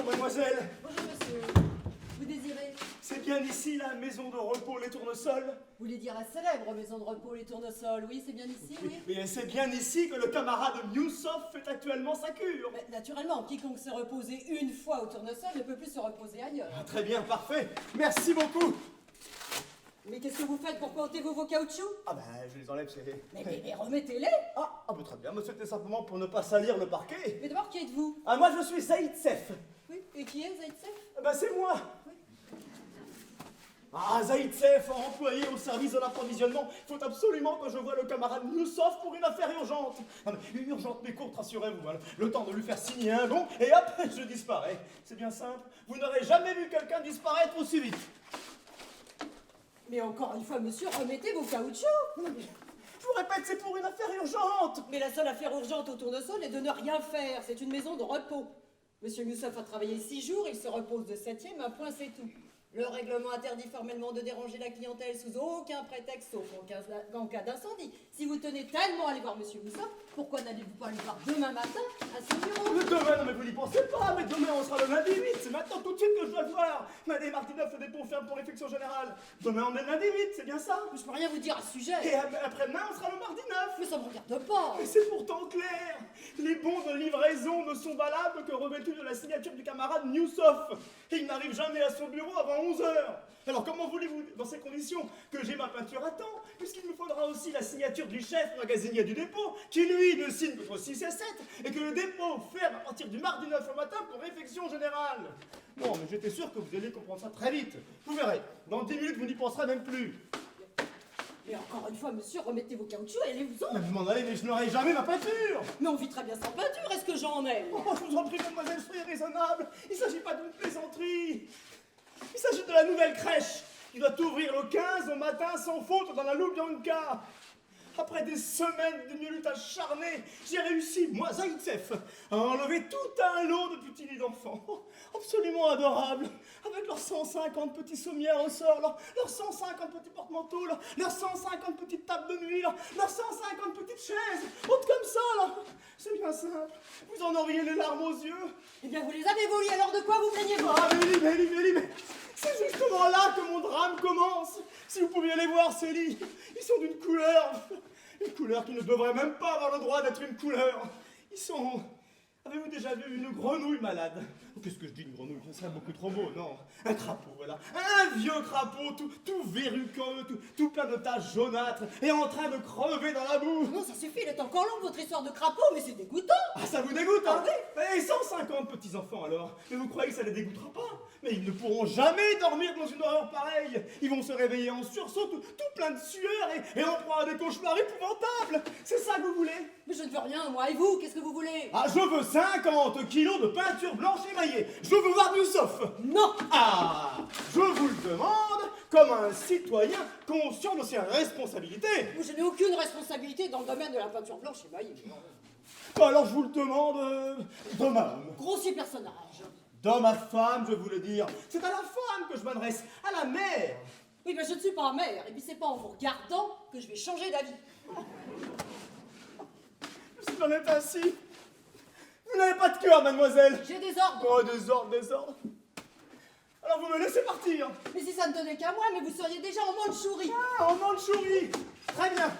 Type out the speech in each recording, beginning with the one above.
Bonjour, mademoiselle. Bonjour, monsieur. Vous désirez? C'est bien ici la maison de repos Les Tournesols? Vous voulez dire la célèbre maison de repos Les Tournesols? Oui, c'est bien ici, oui. Mais c'est bien ici que le camarade Newsoft fait actuellement sa cure. Mais, naturellement, quiconque s'est reposé une fois au Tournesol ne peut plus se reposer ailleurs. Ah, très bien, parfait. Merci beaucoup. Mais qu'est-ce que vous faites? Pourquoi ôtez-vous vos caoutchoucs? Ah ben, je les enlève, c'est... Mais remettez-les. Ah ben, très bien, mais c'était simplement pour ne pas salir le parquet. Mais d'abord, qui êtes-vous? Ah, moi je suis Zaïtsef. Oui, et qui est Zaïtsef? Ah ben, c'est moi. Oui. Ah, Zaïtsef, employé au service de l'approvisionnement, il faut absolument que je voie le camarade Newsoft pour une affaire urgente. Non mais urgente mais courte, rassurez-vous, hein. Le temps de lui faire signer un bon, et après je disparais. C'est bien simple, vous n'aurez jamais vu quelqu'un disparaître aussi vite. Mais encore une fois, monsieur, remettez vos caoutchoucs. Je vous répète, c'est pour une affaire urgente. Mais la seule affaire urgente au Tournesol est de ne rien faire. C'est une maison de repos. Monsieur Newsoft a travaillé 6 jours, il se repose de 7e, un point c'est tout. Le règlement interdit formellement de déranger la clientèle sous aucun prétexte, sauf en cas d'incendie. Si vous tenez tellement à aller voir Monsieur Newsoft, pourquoi n'allez-vous pas aller voir demain matin à son bureau? Le demain, non mais vous n'y pensez pas, mais demain on sera le lundi 8, c'est maintenant tout de suite que je dois le voir. Madame Martinov, le dépôt ferme pour réflexion générale. Demain on est le lundi 8, c'est bien ça? Je peux rien vous dire à ce sujet. Et après-demain on sera le mardi 9. Mais ça me regarde pas. Mais c'est pourtant clair. Les bons de livraison ne sont valables que revêtus de la signature du camarade Newsoft. Et il n'arrive jamais à son bureau avant 11 h. Alors comment voulez-vous, dans ces conditions, que j'ai ma peinture à temps, puisqu'il me faudra aussi la signature du chef magasinier du dépôt, qui lui ne signe qu'entre 6 et 7, et que le dépôt ferme à partir du mardi 9 au matin pour réflexion générale. Non, mais j'étais sûr que vous alliez comprendre ça très vite. Vous verrez, dans 10 minutes, vous n'y penserez même plus. Mais encore une fois, monsieur, remettez vos caoutchoucs et allez-vous-en. Mais vous m'en allez, mais je n'aurai jamais ma peinture. Mais on vit très bien sans peinture, est-ce que j'en ai? Oh, je vous en prie, mademoiselle, soyez raisonnable. Il ne s'agit pas d'une plaisanterie. Il s'agit de la nouvelle crèche qui doit ouvrir le 15 au matin sans faute dans la Lubyanka. Après des semaines d'une lutte acharnée, j'ai réussi, moi, Zaïtsef, à enlever tout un lot de petits lits d'enfants. Absolument adorables, avec leurs 150 petits sommiers à ressort, leurs 150 petits porte-manteaux, leurs 150 petites tables de nuit, leurs 150 petites chaises, hautes comme ça, là. C'est bien simple. Vous en auriez les larmes aux yeux. Eh bien, vous les avez volés, alors de quoi vous plaignez-vous? Ah, mais c'est justement là que mon drame commence. Si vous pouviez les voir, ces lits, ils sont d'une couleur qui ne devrait même pas avoir le droit d'être une couleur. Ils sont... Avez-vous déjà vu une grenouille malade? Qu'est-ce que je dis, une grenouille? Ça serait beaucoup trop beau, non? Un crapaud, voilà. Un vieux crapaud, tout verruqueux, tout plein de taches jaunâtres, et en train de crever dans la boue. Non, ça suffit, il est encore long votre histoire de crapaud, mais c'est dégoûtant. Ah, ça vous dégoûte, hein? Ah oui. Et 150 petits-enfants, alors? Mais vous croyez que ça les dégoûtera pas? Mais ils ne pourront jamais dormir dans une horreur pareille. Ils vont se réveiller en sursaut, tout plein de sueur, et en proie à des cauchemars épouvantables. C'est ça que vous voulez? Mais je ne veux rien, moi, et vous, qu'est-ce que vous voulez? Ah, je veux 50 kilos de peinture blanche émaillée. Je veux voir Newsoft. Non. Ah, je vous le demande comme un citoyen conscient de ses responsabilités. Je n'ai aucune responsabilité dans le domaine de la peinture blanche émaillée. Bah alors je vous le demande d'homme à homme. Grossier personnage. D'homme à femme, je voulais dire. C'est à la femme que je m'adresse, à la mère. Oui, mais je ne suis pas mère, et puis c'est pas en vous regardant que je vais changer d'avis. Si j'en êtes ainsi, vous n'avez pas de cœur, mademoiselle. J'ai des ordres. Oh, désordre. Alors vous me laissez partir. Mais si ça ne tenait qu'à moi, mais vous seriez déjà en Mandchourie. Ah, en Mandchourie. Très bien.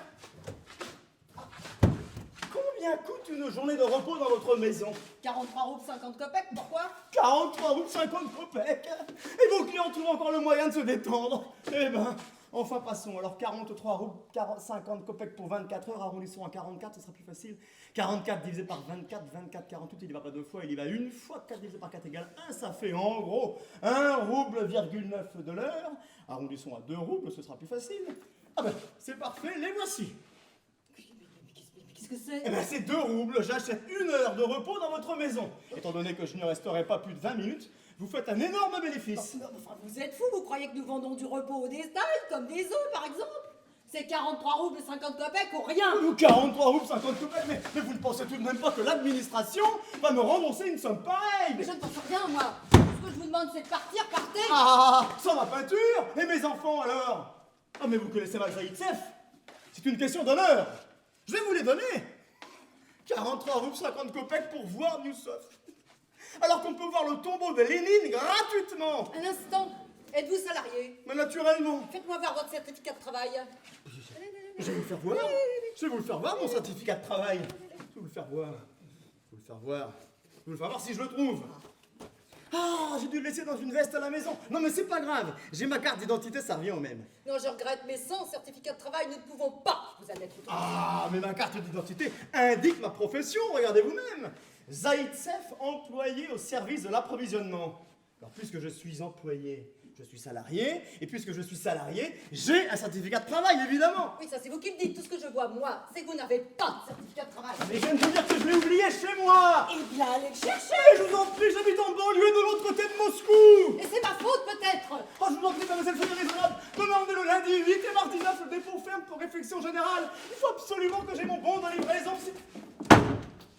Combien coûte une journée de repos dans votre maison? 43 roubles 50 kopecks, pourquoi? 43 roubles 50 kopecks. Et vos clients trouvent encore le moyen de se détendre. Eh ben, enfin passons. Alors 43 roubles 50 kopecks pour 24 heures, arrondissons à 44, ce sera plus facile. 44 divisé par 24, 24, 48, il y va pas deux fois, il y va une fois. 4 divisé par 4 égale 1, ça fait en gros 1 rouble, 9 de l'heure. Arrondissons à 2 roubles, ce sera plus facile. Ah ben, c'est parfait, les voici. Qu'est-ce que c'est? Eh ben c'est 2 roubles, j'achète 1 heure de repos dans votre maison. Étant donné que je n'y resterai pas plus de 20 minutes, vous faites un énorme bénéfice. Non, enfin, vous êtes fou, vous croyez que nous vendons du repos au détail, comme des œufs par exemple? C'est 43 roubles 50 kopecks ou rien. 43 roubles 50 kopecks, mais vous ne pensez tout de même pas que l'administration va me rembourser une somme pareille? Mais je ne pense rien, moi. Ce que je vous demande, c'est de partir, partez. Ah, sans ma peinture? Et mes enfants alors? Ah, mais vous connaissez mal Zaïtsef. C'est une question d'honneur. Je vais vous les donner. 43 roubles 50 kopecks pour voir Newsoft. Alors qu'on peut voir le tombeau de Lénine gratuitement. Un instant, êtes-vous salarié? Mais naturellement. Faites-moi voir votre certificat de travail. Je vais vous le faire voir. Je vais vous le faire voir, mon certificat de travail. Je vais vous le faire voir. Je vais vous le faire voir. Je vais vous le faire voir si je le trouve. Ah, j'ai dû le laisser dans une veste à la maison. Non, mais c'est pas grave. J'ai ma carte d'identité, ça revient au même. Non, je regrette, mais sans certificat de travail, nous ne pouvons pas vous admettre. Ah, mais ma carte d'identité indique ma profession, regardez vous-même. Zaïtsev, employé au service de l'approvisionnement. Alors, puisque je suis employé, je suis salarié, et puisque je suis salarié, j'ai un certificat de travail, évidemment. Oui, ça c'est vous qui le dites. Tout ce que je vois, moi, c'est que vous n'avez pas de certificat de travail. Mais je viens de vous dire que je l'ai oublié chez moi. Eh bien, allez le chercher. Mais je vous en prie, j'habite en banlieue de l'autre côté de Moscou. Et c'est ma faute, peut-être. Oh, je vous en prie, mademoiselle, soyez raisonnable. Demandez le lundi 8 et mardi 9, le dépôt ferme pour réflexion générale. Il faut absolument que j'ai mon bon de livraison.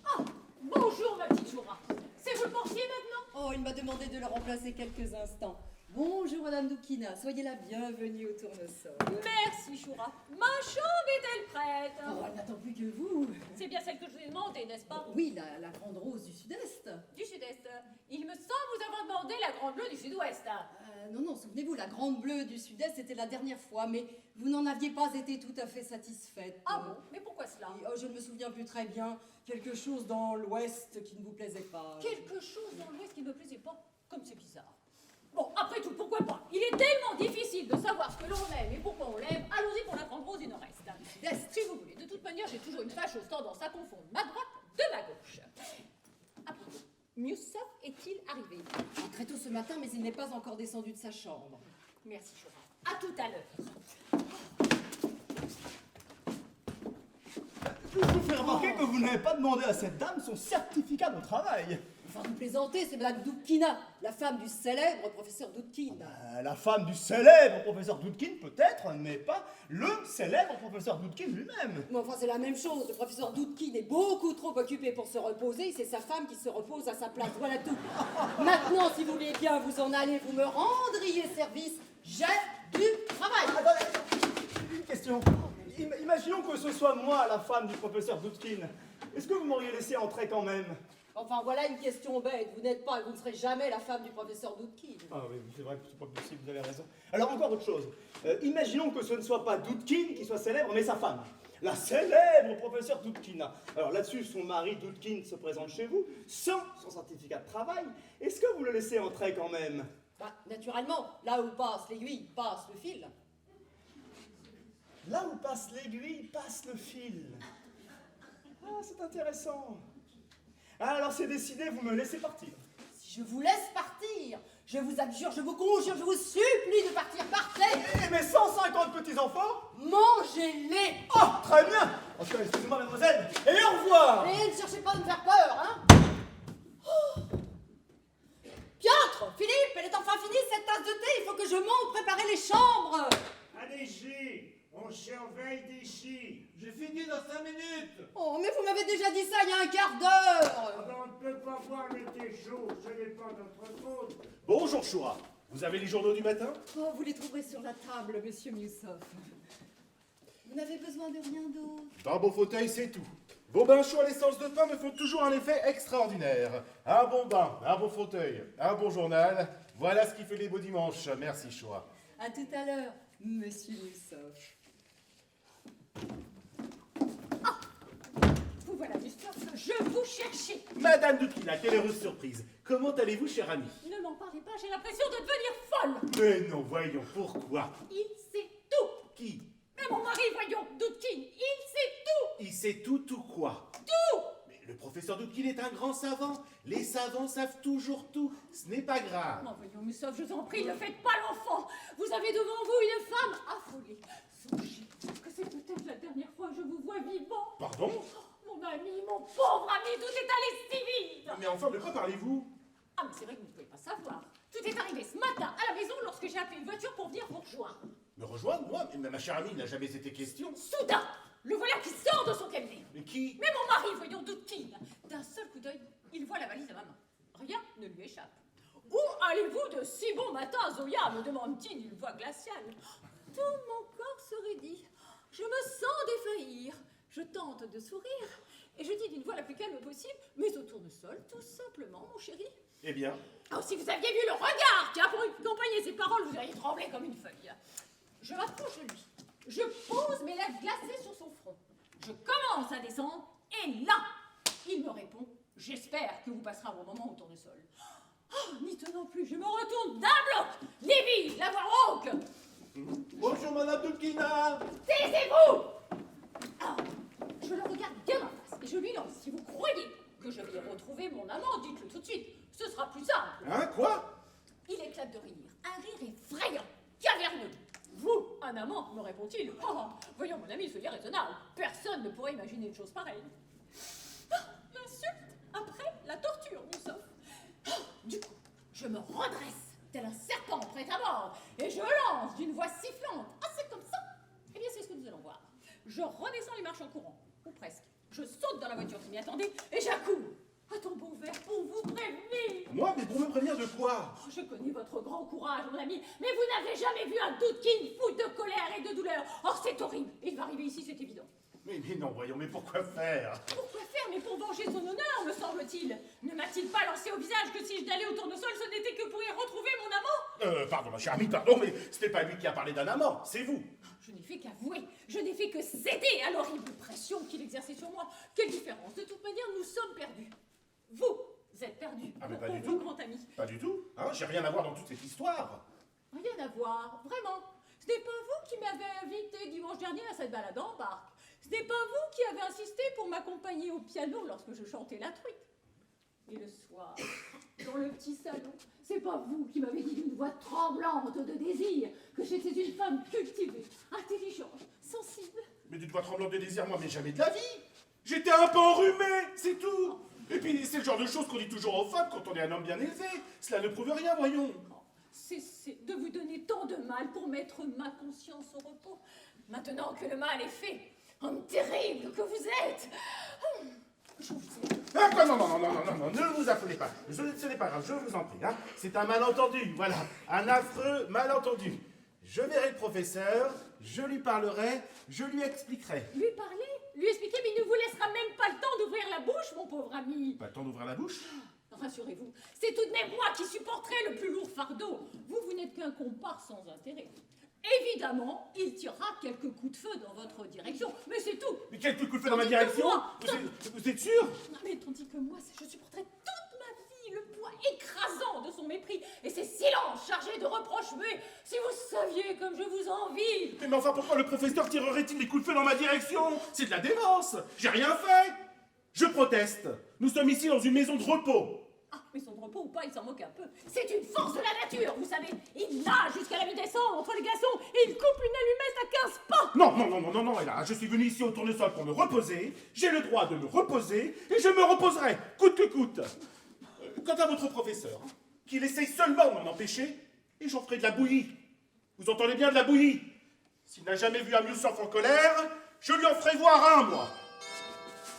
Ah, bonjour ma petite Choura. C'est vous le portier maintenant? Oh, il m'a demandé de le remplacer quelques instants. Bonjour, Madame Doukina. Soyez la bienvenue au tournesol. Merci Choura. Ma chambre est-elle prête? Oh, elle n'attend plus que vous. C'est bien celle que je vous ai demandé, n'est-ce pas? Oui, la grande rose du sud-est. Du sud-est. Il me semble vous avoir demandé la grande bleue du sud-ouest. Non, souvenez-vous, la grande bleue du sud-est, c'était la dernière fois, mais vous n'en aviez pas été tout à fait satisfaite. Ah bon? Mais pourquoi cela? Et, oh, je ne me souviens plus très bien. Quelque chose dans l'ouest qui ne vous plaisait pas. Quelque chose dans l'ouest qui ne me plaisait pas? Comme c'est bizarre. Bon, après tout, pourquoi pas? Il est tellement difficile de savoir ce que l'on aime et pourquoi on l'aime. Allons-y pour la grande rose du nord-est. Si vous voulez. De toute manière, j'ai toujours une fâcheuse tendance à confondre ma droite de ma gauche. À propos, Miusov est-il arrivé? Très tôt ce matin, mais il n'est pas encore descendu de sa chambre. Merci, Choura. À tout à l'heure. Je vous fais remarquer que vous n'avez pas demandé à cette dame son certificat de travail. Enfin, vous plaisantez, c'est Madame Doudkina, la femme du célèbre professeur Doudkine. La femme du célèbre professeur Doudkine, peut-être, mais pas le célèbre professeur Doudkine lui-même. Mais enfin, c'est la même chose. Le professeur Doudkine est beaucoup trop occupé pour se reposer. C'est sa femme qui se repose à sa place. Voilà tout. Maintenant, si vous voulez bien vous en aller, vous me rendriez service. J'ai du travail. Attendez, une question. Imaginons que ce soit moi, la femme du professeur Doudkine. Est-ce que vous m'auriez laissé entrer quand même? Enfin, voilà une question bête. Vous n'êtes pas et vous ne serez jamais la femme du professeur Doudkine. Ah oui, c'est vrai que c'est pas possible, vous avez raison. Alors encore autre chose. Imaginons que ce ne soit pas Doudkine qui soit célèbre, mais sa femme. La célèbre professeur Doudkina. Alors là-dessus, son mari Doudkine se présente chez vous, sans son certificat de travail. Est-ce que vous le laissez entrer quand même? Bah, naturellement, là où passe l'aiguille, passe le fil. Là où passe l'aiguille, passe le fil. Ah, c'est intéressant. Ah, alors c'est décidé, vous me laissez partir. Si je vous laisse partir, je vous abjure, je vous conjure, je vous supplie de partir. Partez! Et mes 150 petits-enfants? Mangez-les! Oh, très bien. En tout cas, excusez-moi, mademoiselle, et au revoir. Et ne cherchez pas à me faire peur, hein? Oh. Piotr, Philippe, elle est enfin finie cette tasse de thé, il faut que je monte préparer les chambres. Allez-y, on surveille d'ici. J'ai fini dans 5 minutes. Oh, mais vous m'avez déjà dit ça il y a un quart d'heure. Ah ben, on ne peut pas voir le thé chaud, ce n'est pas notre faute. Bonjour Choura, vous avez les journaux du matin? Oh, vous les trouverez sur la table, monsieur Miusov. Vous n'avez besoin de rien d'autre. D'un beau fauteuil, c'est tout. Vos bains chauds à l'essence de pain me font toujours un effet extraordinaire. Un bon bain, un bon fauteuil, un bon journal, voilà ce qui fait les beaux dimanches. Merci Choura. À tout à l'heure, monsieur Miusov. Vous voilà, Miusov, je vous cherchais. Madame Doukina, quelle heureuse surprise. Comment allez-vous, cher ami? Ne m'en parlez pas, j'ai l'impression de devenir folle. Mais non, voyons, pourquoi? Il sait tout. Qui? Mais mon mari, voyons, Doudkine, il sait tout. Il sait tout quoi? Tout. Mais le professeur Doudkine est un grand savant. Les savants savent toujours tout. Ce n'est pas grave. Non, voyons, Miusov, je vous en prie, ne faites pas l'enfant. Vous avez devant vous une femme affolée. Songez que c'est peut-être la dernière fois que je vous vois vivant. Pardon? Mon ami, mon pauvre ami, tout est allé si vite. Mais enfin, de quoi parlez-vous? Ah, mais c'est vrai que vous ne pouvez pas savoir. Tout est arrivé ce matin à la maison lorsque j'ai appelé une voiture pour venir vous rejoindre. Me rejoindre, moi? Mais ma chère amie, il n'a jamais été question. Soudain, le voilà qui sort de son cabinet. Mais qui? Mais mon mari, voyons, Doudkine, d'un seul coup d'œil, il voit la valise à ma main. Rien ne lui échappe. Où allez-vous de si bon matin, Zoya me demande-t-il d'une voix glaciale. Tout mon corps se raidit. Je me sens défaillir. Je tente de sourire, Et je dis d'une voix la plus calme possible, mais au tournesol, tout simplement, mon chéri. Eh bien, Oh, si vous aviez vu le regard qui a pour accompagner ces paroles, vous auriez tremblé comme une feuille. Je m'approche de lui. Je pose mes lèvres glacées sur son front. Je commence à descendre, et là, il me répond, j'espère que vous passerez un bon moment au tournesol. Oh, n'y tenant plus, je me retourne d'un bloc, Lévi, la voix rauque. Bonjour, madame Dukina. Taisez-vous! Ah, je le regarde bien en face et je lui lance. Si vous croyez que je vais retrouver mon amant, dites-le tout de suite. Ce sera plus simple. hein, quoi? Il éclate de rire. Un rire effrayant, caverneux. Vous, un amant, me répond-il. Oh, voyons, mon ami, soyez raisonnable. Personne ne pourrait imaginer une chose pareille. Ah, l'insulte après la torture, Moussoff. Oh, du coup, je me redresse, tel un serpent prêt à mort, et je lance d'une voix sifflante. Ah, c'est comme ça? Eh bien, c'est ce que nous allons voir. Je redescends les marches en courant, ou presque. Je saute dans la voiture qui m'y attendait, et j'accours. À ton bon verre pour vous prévenir. Moi, mais pour me prévenir de quoi? Oh, je connais votre grand courage, mon ami, mais vous n'avez jamais vu un Doudkin fou de colère et de douleur. Or, c'est horrible. Il va arriver ici, c'est évident. Mais non, voyons, mais pourquoi faire? Pourquoi faire? Mais pour venger son honneur, me semble-t-il. Ne m'a-t-il pas lancé au visage que si je n'allais au tournesol, ce n'était que pour y retrouver mon amant? Pardon, ma chère amie, pardon, mais c'était pas lui qui a parlé d'un amant, c'est vous. Je n'ai fait qu'avouer, je n'ai fait que céder à l'horrible pression qu'il exerçait sur moi. Quelle différence? De toute manière, nous sommes perdus. Vous êtes perdu, Ah, mais mon pas du pauvre tout. grand ami. Pas du tout, hein, j'ai rien à voir dans toute cette histoire. Rien à voir, vraiment. Ce n'est pas vous qui m'avez invité dimanche dernier à cette balade en barque. Ce n'est pas vous qui avez insisté pour m'accompagner au piano lorsque je chantais la truite. Et le soir, dans le petit salon, c'est pas vous qui m'avez dit d'une voix tremblante de désir que j'étais une femme cultivée, intelligente, sensible. Mais d'une voix tremblante de désir, moi, mais jamais de la vie. J'étais un peu enrhumé, c'est tout. Et puis, c'est le genre de choses qu'on dit toujours aux femmes quand on est un homme bien élevé. Cela ne prouve rien, voyons. Cessez de vous donner tant de mal pour mettre ma conscience au repos. Maintenant que le mal est fait, homme terrible que vous êtes. Je vous aime. Ah, quoi, non, ne vous affolez pas. Ce n'est pas grave, je vous en prie. Hein. C'est un malentendu, voilà. Un affreux malentendu. Je verrai le professeur, je lui parlerai, je lui expliquerai. Lui parler, lui expliquer, mais il ne vous laissera même pas le temps d'ouvrir la bouche, mon pauvre ami. Pas le temps d'ouvrir la bouche? Rassurez-vous, c'est tout de même moi qui supporterai le plus lourd fardeau. Vous n'êtes qu'un comparse sans intérêt. Évidemment, il tirera quelques coups de feu dans votre direction, mais c'est tout. Mais quel coup de feu dans ma Tandis que direction? moi, Vous êtes sûr? Non, mais tandis que moi, je supporterai toute ma vie le poids écrasant de son mépris et ses silences chargés de reproches muets. Si vous saviez comme je vous envie. Mais enfin, pourquoi le professeur tirerait-il des coups de feu dans ma direction? C'est de la démence. J'ai rien fait. Je proteste. Nous sommes ici dans une maison de repos. Ah, mais son repos ou pas, il s'en moque un peu. C'est une force de la nature, vous savez. Il nage jusqu'à la mi-décembre entre les glaçons et il coupe une allumette à 15 pas. Non, et là, je suis venu ici au tournesol pour me reposer. J'ai le droit de me reposer et je me reposerai, coûte que coûte. Quant à votre professeur, qu'il essaye seulement de m'en empêcher, et j'en ferai de la bouillie. Vous entendez bien, de la bouillie? S'il n'a jamais vu un Moussoff en colère, je lui en ferai voir un, moi.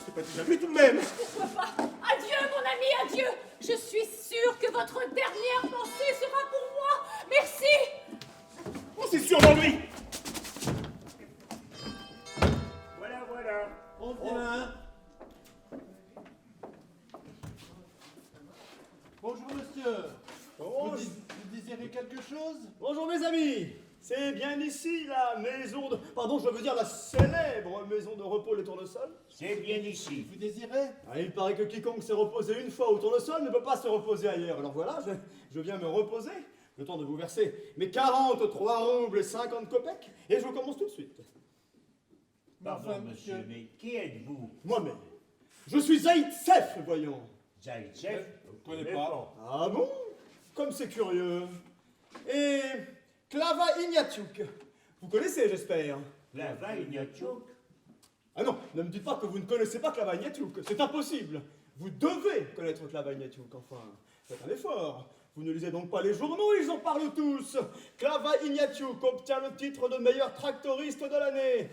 C'est pas déjà vu tout de même. Pourquoi pas? Adieu, mon ami, adieu. Je suis sûre que votre dernière pensée sera pour moi. Merci. Oh, c'est sûrement lui. Voilà. On vient. Bonjour, monsieur. Vous désirez quelque chose? Bonjour mes amis. C'est bien ici la maison de... Pardon, je veux dire la célèbre maison de repos Les Tournesols. C'est bien ici. Vous désirez? Ah, il paraît que quiconque s'est reposé une fois au tournesol ne peut pas se reposer ailleurs. Alors voilà, je viens me reposer, le temps de vous verser mes 43 roubles et 50 kopecks, et je commence tout de suite. Pardon, Enfin, monsieur, mais qui êtes-vous? Moi-même. Je suis Zaïtsef, voyons. Zaïtsev? Je ne connais pas. Ah bon? Comme c'est curieux. Et Klava Ignatiuk. Vous connaissez, j'espère? Klava Ignatiuk? Ah non, ne me dites pas que vous ne connaissez pas Klava Ignatiuk. C'est impossible. Vous devez connaître Klava Ignatiuk, enfin. Faites un effort. Vous ne lisez donc pas les journaux, ils en parlent tous. Klava Ignatiuk obtient le titre de meilleur tractoriste de l'année.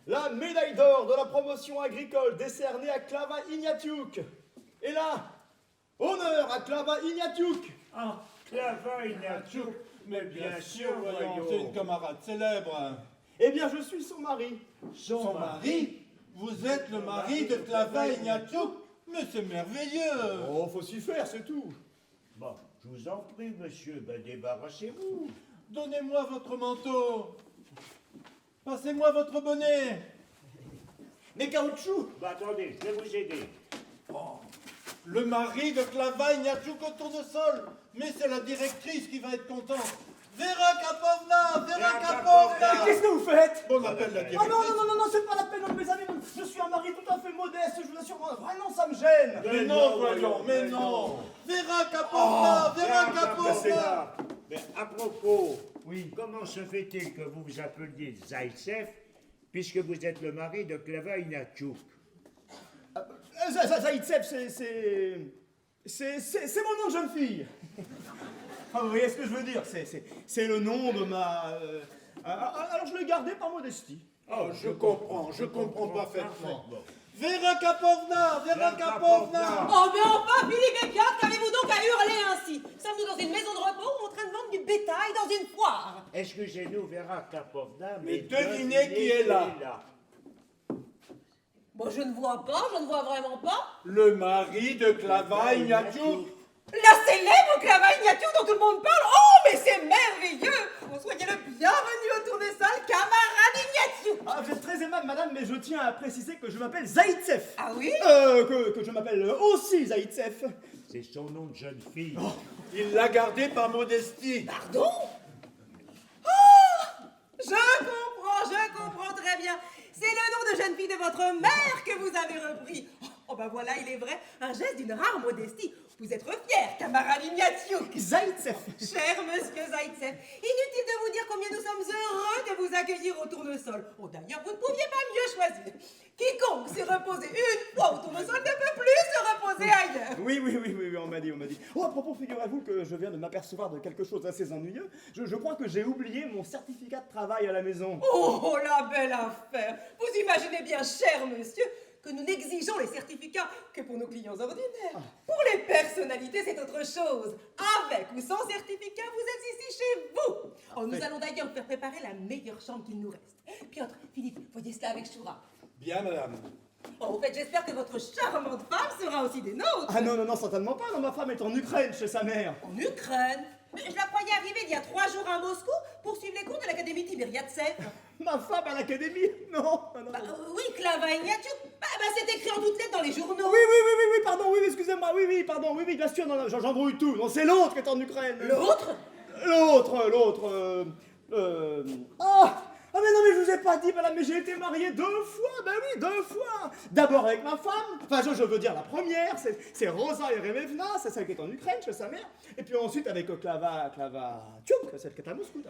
La médaille d'or de la promotion agricole décernée à Klava Ignatiuk. Et là, honneur à Klava Ignatiuk. Ah, Klava Ignatiuk? Mais bien sûr, voyons, voyons. c'est une camarade célèbre. Eh bien, je suis son mari. Son mari? Vous êtes le mari de Clava Ignatiouk, mais c'est merveilleux. Oh, faut s'y faire, c'est tout. Bon, je vous en prie, monsieur, ben débarrassez-vous. Donnez-moi votre manteau. Passez-moi votre bonnet. Mais caoutchouc. Bah attendez, je vais vous aider. Le mari de Clava Ignatiouk au tournesol. Mais c'est la directrice qui va être contente. Vera Kapovna, Vera Kapovna. Qu'est-ce que vous faites? On appelle la Oh directrice. non, c'est pas la peine, non, mes amis. Je suis un mari tout à fait modeste, je vous assure, vraiment, ça me gêne. Mais non, voyons, mais non. Vera Kapovna, Vera C'est Kapovna. là. Mais à propos, Oui. comment se fait-il que vous vous appeliez Zaïtsev, puisque vous êtes le mari de Clava Ignatiouk? Zaïtsev, c'est mon nom de jeune fille. Ah, vous voyez ce que je veux dire? C'est le nom de ma... alors je l'ai gardé par modestie. Oh, je comprends parfaitement. Vera Kapovna, Vera Kapovna. Oh, mais enfin, Philippe et Piotr, qu'avez-vous donc à hurler ainsi? Sommes-nous dans une maison de repos ou en train de vendre du bétail dans une foire? Excusez-nous, Vera Kapovna, Mais devinez qui est là. Bon, je ne vois vraiment pas. Le mari de Clava Ignatiouk. La célèbre Clava Ignatiouk dont tout le monde parle. Oh, mais c'est merveilleux. Soyez le bienvenu au tournesol, camarade Ignatiouk. Ah, vous êtes très aimable, madame, mais je tiens à préciser que je m'appelle Zaïtsev. Ah oui? Que je m'appelle aussi Zaïtsev. C'est son nom de jeune fille. Il l'a gardé par modestie. Pardon? Oh, je comprends très bien. C'est le nom de jeune fille de votre mère que vous avez repris. Oh, ben voilà, il est vrai, un geste d'une rare modestie. Vous êtes fier, camarade Ignatiouk. Zaïtsev. Cher monsieur Zaïtsev, inutile de vous dire combien nous sommes heureux de vous accueillir au tournesol. Oh, d'ailleurs, vous ne pouviez pas mieux choisir. Quiconque s'est reposé une fois au tournesol ne peut plus se reposer ailleurs. Oui, on m'a dit. Oh, à propos, figurez-vous que je viens de m'apercevoir de quelque chose d'assez ennuyeux. Je crois que j'ai oublié mon certificat de travail à la maison. Oh, la belle affaire. Vous imaginez bien, cher monsieur, que nous n'exigeons les certificats que pour nos clients ordinaires. Pour les personnalités, c'est autre chose. Avec ou sans certificat, vous êtes ici chez vous. Oh, nous allons d'ailleurs vous faire préparer la meilleure chambre qu'il nous reste. Piotr, Philippe, voyez cela avec Choura. Bien, madame. Oh, en fait, j'espère que votre charmante femme sera aussi des nôtres. Ah non, certainement pas. Non, ma femme est en Ukraine chez sa mère. En Ukraine? Mais je la croyais arrivée il y a 3 jours à Moscou pour suivre les cours de l'Académie Tiberiadsev. Ma femme à l'académie? Non. Oui, Clava Ignatiouk. C'est écrit en toutes lettres dans les journaux. Oui, pardon, excusez-moi, pardon, bien sûr, non, j'embrouille tout. Non, c'est l'autre qui est en Ukraine. L'autre? L'autre. Ah, mais non, mais je vous ai pas dit, madame, mais j'ai été marié 2 fois. Ben oui, 2 fois. D'abord avec ma femme, enfin, je veux dire la première, c'est Rosa Yeremevna, c'est celle qui est en Ukraine chez sa mère. Et puis ensuite avec Clava Tchouk, celle qui est à Moscou,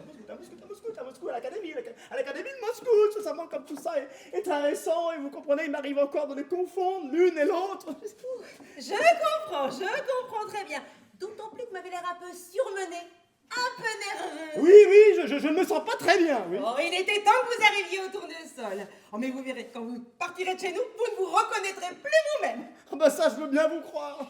à l'académie de Moscou. Tout ça, comme tout ça est très récent, et vous comprenez, il m'arrive encore de les confondre l'une et l'autre. Je comprends très bien. D'autant plus que vous m'avez l'air un peu surmené, un peu nerveux. Oui, je ne me sens pas très bien, oui. Oh, il était temps que vous arriviez au tournesol. Oh, mais vous verrez, quand vous partirez de chez nous, vous ne vous reconnaîtrez plus vous-même. Ah bah ça, je veux bien vous croire.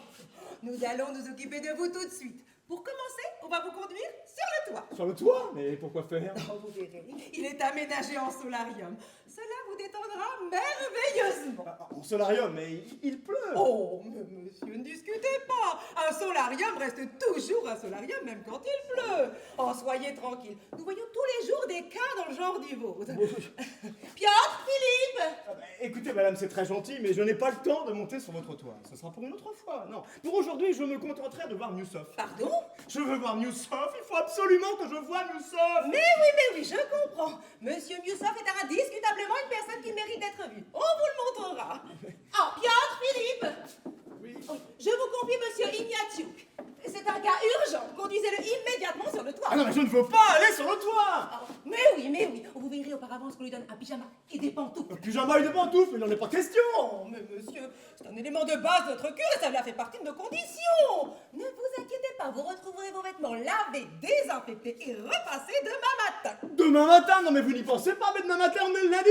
Nous allons nous occuper de vous tout de suite. Pour commencer, on va vous conduire sur le toit. Sur le toit? Mais pourquoi faire? Oh, vous verrez, il est aménagé en solarium. Cela vous détendra merveilleusement. En solarium, mais il pleut. Oh, mais monsieur, ne discutez pas. Un solarium reste toujours un solarium, même quand il pleut. Oh, soyez tranquille. Nous voyons tous les jours des cas dans le genre du vôtre. Piotr, Philippe. Ah bah, écoutez, madame, c'est très gentil, mais je n'ai pas le temps de monter sur votre toit. Ce sera pour une autre fois. Non, pour aujourd'hui, je me contenterai de voir Newsov. Pardon? Je veux voir Newsov. Il faut absolument que je voie Newsov. Mais oui, je comprends. Monsieur Miusov est indiscutablement une personne qui mérite d'être vue. On vous le montrera. Oh, Piotr, Philippe. Oui. Oh, je vous confie monsieur Ignatiouk. C'est un cas urgent. Conduisez-le immédiatement sur le toit. Ah non, mais je ne veux pas aller sur le toit. Oh, mais oui. Vous verrez auparavant ce qu'on lui donne un pyjama et des pantoufles. Le pyjama et des pantoufles, il n'en est pas question. Oh, mais monsieur, c'est un élément de base de notre cure et cela fait partie de nos conditions. Ne vous inquiétez pas, vous retrouverez vos vêtements lavés, désinfectés et repassés demain matin. Demain matin? Non mais vous n'y pensez pas, mais demain matin on est le lundi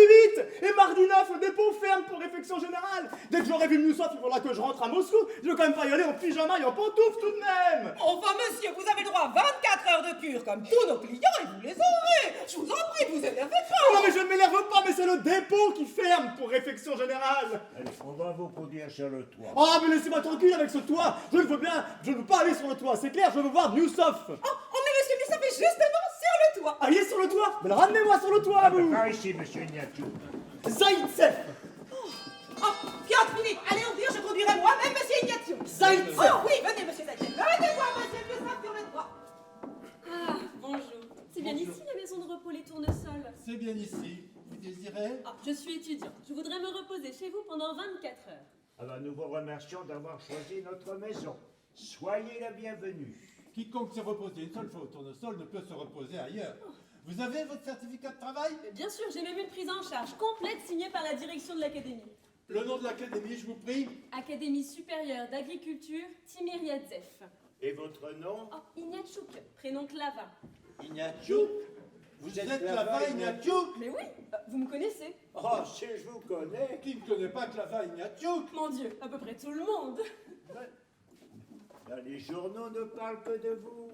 8. Et mardi 9, le dépôt ferme pour réflexion générale. Dès que j'aurai vu Moussaf, il faudra que je rentre à Moscou. Je vais quand même pas y aller en pyjama et en pantoufles tout de même. Enfin, monsieur, vous avez le droit à 24 heures de cure comme tous nos clients et vous les aurez. Je vous en prie, vous énervez pas. Non mais je ne m'énerve pas, mais c'est le dépôt qui ferme pour réflexion générale. Allez, on va vous conduire sur le toit. Ah mais laissez-moi tranquille avec ce toit. Je ne veux pas aller sur le toit, c'est clair, je veux voir Newsoft. Oh, mais monsieur Moussaf est justement sur le toit. Ah, il est sur le toit. Mais ramenez-moi sur le toit, vous. Par ici, monsieur Ignatiou. Zaïtsev. Oh, Piotr Philippe, allez ouvrir, je conduirai moi-même monsieur Ignatiou. Zaïtsev. Oh oui, venez monsieur Zaïtsev. Venez voir monsieur Moussaf sur le toit. Ah, bonjour. C'est bien ici la maison de repos Les Tournesols. C'est bien ici. Vous désirez? Ah, je suis étudiante. Je voudrais me reposer chez vous pendant 24 heures. Alors nous vous remercions d'avoir choisi notre maison. Soyez la bienvenue. Quiconque s'est reposé une seule fois au tournesol ne peut se reposer ailleurs. Vous avez votre certificat de travail? Mais bien sûr, j'ai même une prise en charge complète signée par la direction de l'académie. Le nom de l'académie, je vous prie? Académie supérieure d'agriculture Timiriadzev. Et votre nom? Oh, Ignatchouk, prénom Clava. Ignatiouk? Vous êtes Clava Ignatiouk? Mais oui, vous me connaissez. Oh, si je vous connais. Qui ne connaît pas Clava Ignatiouk? Mon Dieu, à peu près tout le monde. Dans les journaux ne parlent que de vous.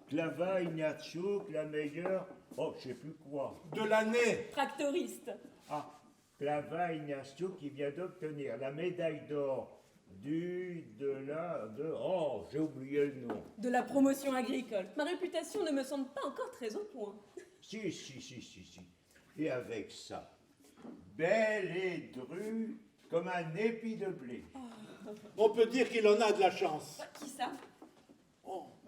Clava Ignatchouk, la meilleure. Oh, je sais plus quoi. De l'année. Tractoriste. Ah, Clava Ignatchouk qui vient d'obtenir la médaille d'or Oh, j'ai oublié le nom. De la promotion agricole. Ma réputation ne me semble pas encore très au point. Si. Et avec ça, belle et drue comme un épi de blé. On peut dire qu'il en a de la chance. Qui ça?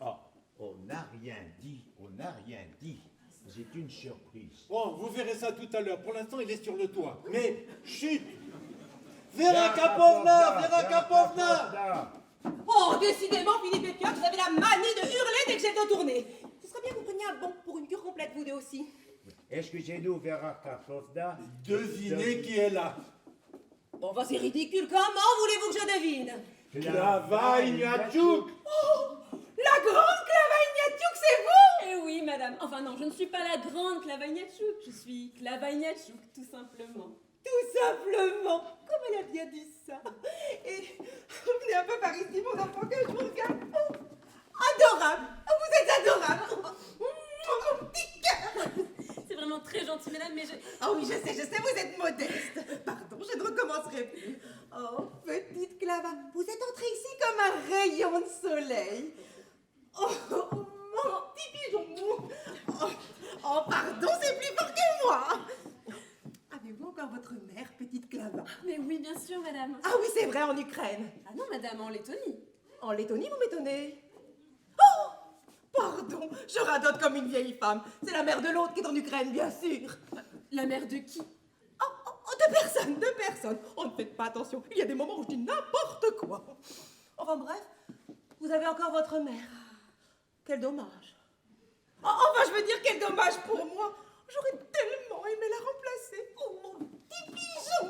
Ah, on n'a rien dit. C'est une surprise. Bon, vous verrez ça tout à l'heure. Pour l'instant, il est sur le toit. Mais, chut! Vera Kapovna! Vera Kapovna! Oh, décidément, Philippe et Piotr, vous avez la manie de hurler dès que j'ai le dos tourné. Ce serait bien que vous preniez un bon pour une cure complète, vous deux aussi. Excusez-nous, Vera Karpovna. Devinez qui est là. Bon, bah c'est ridicule, comment voulez-vous que je devine? Clava Ignatiouk! Oh, la grande Clava Ignatiouk, c'est vous? Eh oui, madame. Enfin non, je ne suis pas la grande Clava Ignatchouk. Je suis Clava Ignatchouk, tout simplement. Tout simplement, comme elle a bien dit ça. Et venez un peu par ici, mon enfant, que je vous regarde. Oh, adorable, oh, vous êtes adorable. Oh, mon petit cœur. C'est vraiment très gentil, madame, mais je... Ah oui, je sais, vous êtes modeste. Pardon, je ne recommencerai plus. Oh, petite Clava, vous êtes entrée ici comme un rayon de soleil. Oh, mon petit pigeon. Oh, pardon, c'est plus fort que moi. Avez-vous encore votre mère, petite Clava? Mais oui, bien sûr, madame. Ah oui, c'est vrai, en Ukraine. Ah non, madame, en Lettonie. En Lettonie, vous m'étonnez. Oh, pardon, je radote comme une vieille femme. C'est la mère de l'autre qui est en Ukraine, bien sûr. La mère de qui? Deux personnes. Oh, ne faites pas attention. Il y a des moments où je dis n'importe quoi. Enfin bref, vous avez encore votre mère. Quel dommage. Oh, enfin, je veux dire, quel dommage pour moi. J'aurais tellement aimé la remplacer. Oh, mon petit pigeon.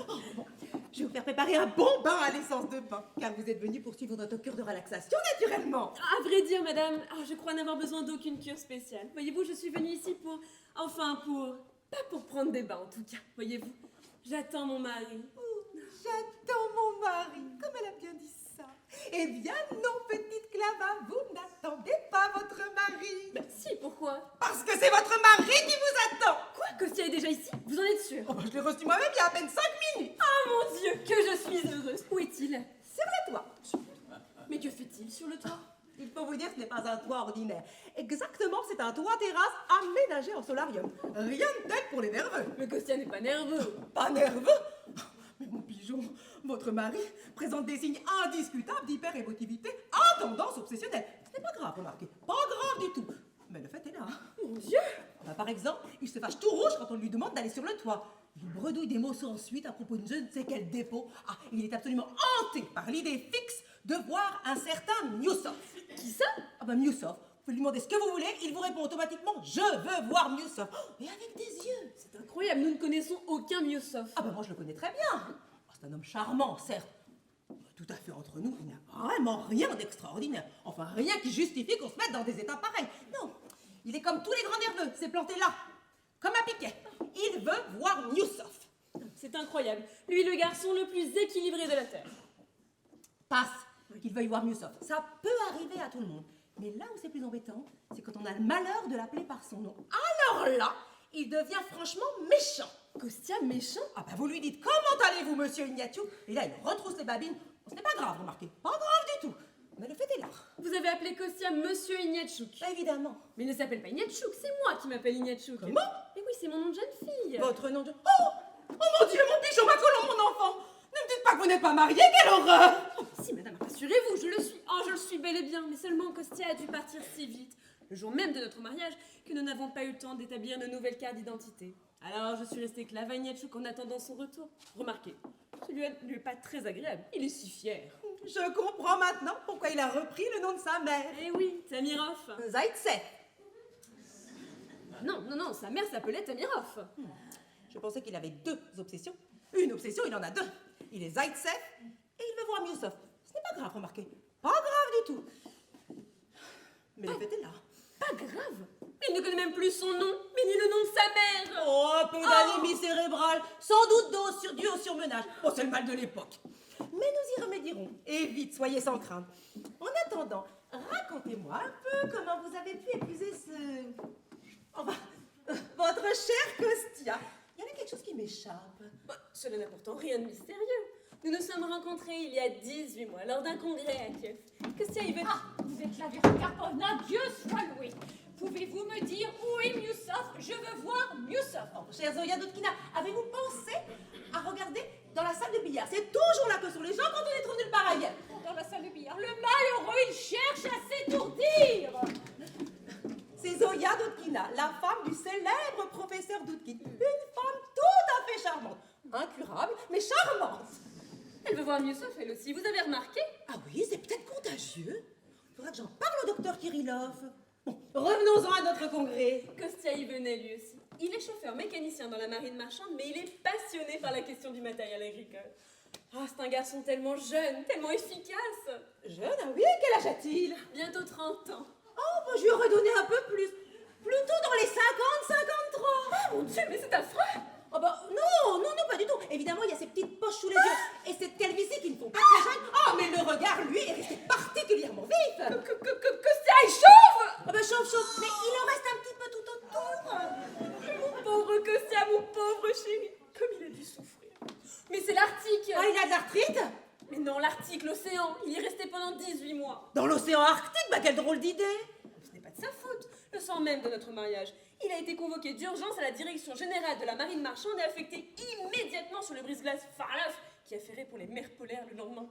Oh, bon. Je vais vous faire préparer un bon bain à l'essence de pain, car vous êtes venu pour suivre notre cure de relaxation, naturellement. À vrai dire, madame, je crois n'avoir besoin d'aucune cure spéciale. Voyez-vous, je suis venue ici pour... Pas pour prendre des bains, en tout cas. Voyez-vous, j'attends mon mari. Oh, j'attends mon mari, comme elle a bien dit ça. Eh bien non, petite Clava, vous n'attendez pas votre mari. Bah si, pourquoi? Parce que c'est votre mari qui vous attend. Quoi? Kostia est déjà ici? Vous en êtes sûr? Oh, je l'ai reçu moi-même il y a à peine 5 minutes. Ah mon Dieu, que je suis heureuse. Où est-il? Sur le toit. Mais que fait-il sur le toit? Il faut vous dire que ce n'est pas un toit ordinaire. Exactement, c'est un toit terrasse aménagé en solarium. Rien de tel pour les nerveux. Mais Kostia n'est pas nerveux. Pas nerveux? Mais mon pigeon, votre mari présente des signes indiscutables d'hyper-émotivité à tendance obsessionnelle. Ce n'est pas grave, remarquez. Pas grave du tout. Mais le fait est là. Mon Dieu! Bah, par exemple, il se fâche tout rouge quand on lui demande d'aller sur le toit. Il bredouille des mots sans suite à propos de je ne sais quel dépôt. Ah, il est absolument hanté par l'idée fixe de voir un certain Miusov. Qui ça? Ah bah Miusov, vous pouvez lui demander ce que vous voulez, il vous répond automatiquement « Je veux voir Miusov ». Et avec des yeux. C'est incroyable, nous ne connaissons aucun Miosov. Ah bah moi je le connais très bien. c'est un homme charmant, certes. Tout à fait entre nous, il n'y a vraiment rien d'extraordinaire. Enfin, rien qui justifie qu'on se mette dans des états pareils. Non, il est comme tous les grands nerveux, s'est planté là, comme un piquet. Il veut voir Miusov. C'est incroyable. Lui, le garçon le plus équilibré de la Terre. Passe qu'il veuille voir Miusov. Ça peut arriver à tout le monde. Mais là où c'est plus embêtant, c'est quand on a le malheur de l'appeler par son nom. Alors là, il devient franchement méchant. Kostya méchant? Ah bah vous lui dites, comment allez-vous, monsieur Ignatiou? Et là, il retrousse les babines. Ce n'est pas grave, remarquez. Pas grave du tout. Mais le fait est là. Vous avez appelé Kostya Monsieur Ignatchouk. Bah, évidemment. Mais il ne s'appelle pas Ignatchouk, c'est moi qui m'appelle Ignatchouk. Comment? Mais oui, c'est mon nom de jeune fille. Votre nom de... Oh! Oh mon Dieu, mon pigeon, ma colombe, mon enfant! Ne me dites pas que vous n'êtes pas mariée, quelle horreur! Si, madame, rassurez-vous, je le suis. Oh, je le suis bel et bien. Mais seulement Kostya a dû partir si vite, le jour même de notre mariage, que nous n'avons pas eu le temps d'établir nos nouvelles cartes d'identité. Alors, je suis restée avec Klava Ignatchouk en attendant son retour. Remarquez, ce lui est pas très agréable. Il est si fier. Je comprends maintenant pourquoi il a repris le nom de sa mère. Eh oui, Tamirov. Zaïtsev. Non, sa mère s'appelait Tamirov. Je pensais qu'il avait deux obsessions. Une obsession, il en a deux. Il est Zaïtsev et il veut voir Miusov. Ce n'est pas grave, remarquez. Pas grave du tout. Mais le fait est là. Pas grave. Mais il ne connaît même plus son nom, mais ni le nom de sa mère. Oh, un peu d'anémie cérébrale, sans doute dû au surmenage. Oh, c'est le mal de l'époque. Mais nous y remédierons. Et vite, soyez sans crainte. En attendant, racontez-moi un peu comment vous avez pu épouser ce... Enfin, votre chère Kostya. Il y en a quelque chose qui m'échappe. Cela n'a pourtant rien de mystérieux. Nous nous sommes rencontrés il y a 18 mois, lors d'un congrès à Kiev. Kostya, il veut... Ah, vous êtes là, Vera Karpovna, Dieu soit loué. Pouvez-vous me dire où est Miusov? Je veux voir Miusov. Oh, chère Zoya Dotkina, avez-vous pensé à regarder dans la salle de billard? C'est toujours là que sont les gens quand on les trouve nulle part ailleurs. Dans la salle de billard, le malheureux, il cherche à s'étourdir. C'est Zoya Dotkina, la femme du célèbre professeur Doutkin. Une femme tout à fait charmante. Incurable, mais charmante. Elle veut voir Miusov, elle aussi. Vous avez remarqué? Ah oui, c'est peut-être contagieux. Il faudra que j'en parle au docteur Kirillov. Bon, revenons-en à notre congrès. Kostya y venait lui aussi. Il est chauffeur mécanicien dans la marine marchande, mais il est passionné par la question du matériel agricole. Ah, c'est un garçon tellement jeune, tellement efficace. Jeune, ah oui, quel âge a-t-il? Bientôt 30 ans. Oh, bah, je lui aurais donné un peu plus. Plutôt dans les 50, 53. Oh mon Dieu, mais c'est affreux. Oh bah non, pas du tout. Évidemment, il y a ces petites poches sous les yeux et cette calvitie qui ne font pas très jeune. Oh, mais le regard, lui, est resté particulièrement vif. Kostya, il chauffe. Oh bah chauffe, mais il en reste un petit peu tout autour. Mon pauvre Kostya, mon pauvre chéri. Comme il a dû souffrir. Mais c'est l'Arctique. Ah, il a de l'arthrite? Mais non, l'Arctique, l'océan. Il y est resté pendant 18 mois. Dans l'océan Arctique? Bah quelle drôle d'idée. Ce n'est pas de sa faute. Le soir même de notre mariage, il a été convoqué d'urgence à la direction générale de la marine marchande et affecté immédiatement sur le brise-glace Farlaf qui a ferré pour les mers polaires le lendemain.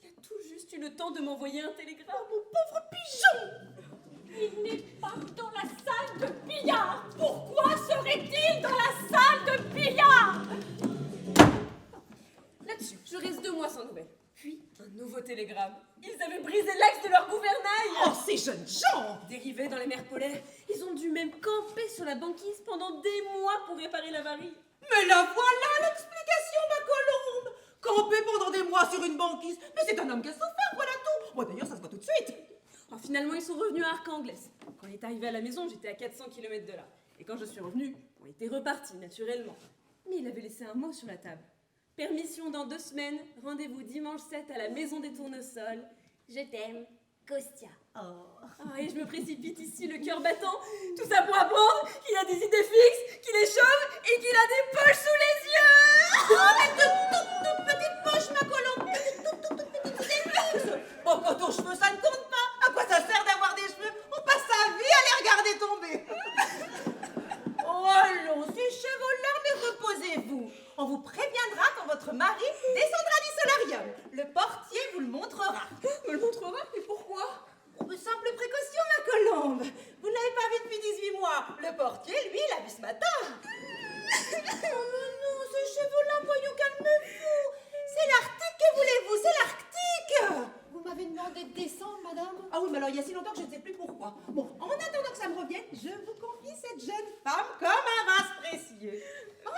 Il a tout juste eu le temps de m'envoyer un télégramme. Mon pauvre pigeon. Il n'est pas dans la salle de billard. Pourquoi serait-il dans la salle de billard? Là-dessus, je reste 2 mois sans nouvelles. Puis, un nouveau télégramme. Ils avaient brisé l'axe de leur gouvernail. Oh, ces jeunes gens. Dérivés dans les mers polaires, ils ont dû même camper sur la banquise pendant des mois pour réparer l'avarie. Mais la voilà l'explication, ma colombe. Camper pendant des mois sur une banquise. Mais c'est un homme qui a souffert, voilà tout. Moi d'ailleurs, ça se voit tout de suite. Alors, finalement, ils sont revenus à Arkhangles. Quand il est arrivé à la maison, j'étais à 400 km de là. Et quand je suis revenue, on était repartis, naturellement. Mais il avait laissé un mot sur la table. Permission dans 2 semaines, rendez-vous dimanche 7 à la maison des tournesols. Je t'aime, Kostya. Oh. Ah, et je me précipite ici, le cœur battant. Tout ça pour apprendre qu'il a des idées fixes, qu'il est chauve et qu'il a des poches sous les yeux. Oh, mais de toutes petites poches, ma colombe. Toutes petites idées. Oh, quant aux cheveux, ça ne compte pas. À quoi ça sert d'avoir des cheveux? On passe sa vie à les regarder tomber. Oh, allons, ces chevaux-là, mais reposez-vous. On vous préviendra quand votre mari descendra du solarium. Le portier vous le montrera. Me le montrera? Et pourquoi? Oh, simple précaution, ma colombe. Vous ne l'avez pas vu depuis 18 mois. Le portier, lui, l'a vu ce matin. Oh non, ces cheveux-là, voyons, calmez-vous. C'est l'Arctique, que voulez-vous? C'est l'Arctique. Vous m'avez demandé de descendre, madame? Ah oui, mais alors il y a si longtemps que je ne sais plus pourquoi. Bon, en attendant que ça me revienne, je vous confie cette jeune femme comme un vase précieux. Oh,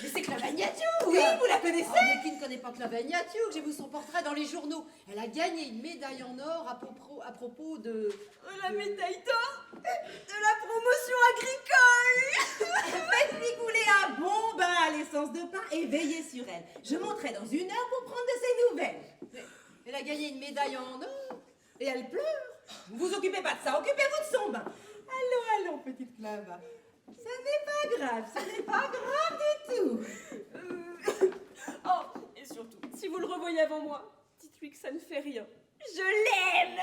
mais c'est Klava Ignatiou. Oui, vous la connaissez? Mais qui ne connaît pas Clavaignature, j'ai vu son portrait dans les journaux. Elle a gagné une médaille en or à propos de... La médaille d'or de la promotion agricole. Faites-lui couler un bon bain à l'essence de pain et veillez sur elle. Je monterai dans 1 heure pour prendre de ses nouvelles. Elle a gagné une médaille en or et elle pleure. Ne vous occupez pas de ça, occupez-vous de son bain. Allons, petite Clava. Ce n'est pas grave, ce n'est pas grave du tout. Oh, et surtout, si vous le revoyez avant moi, dites-lui que ça ne fait rien. Je l'aime.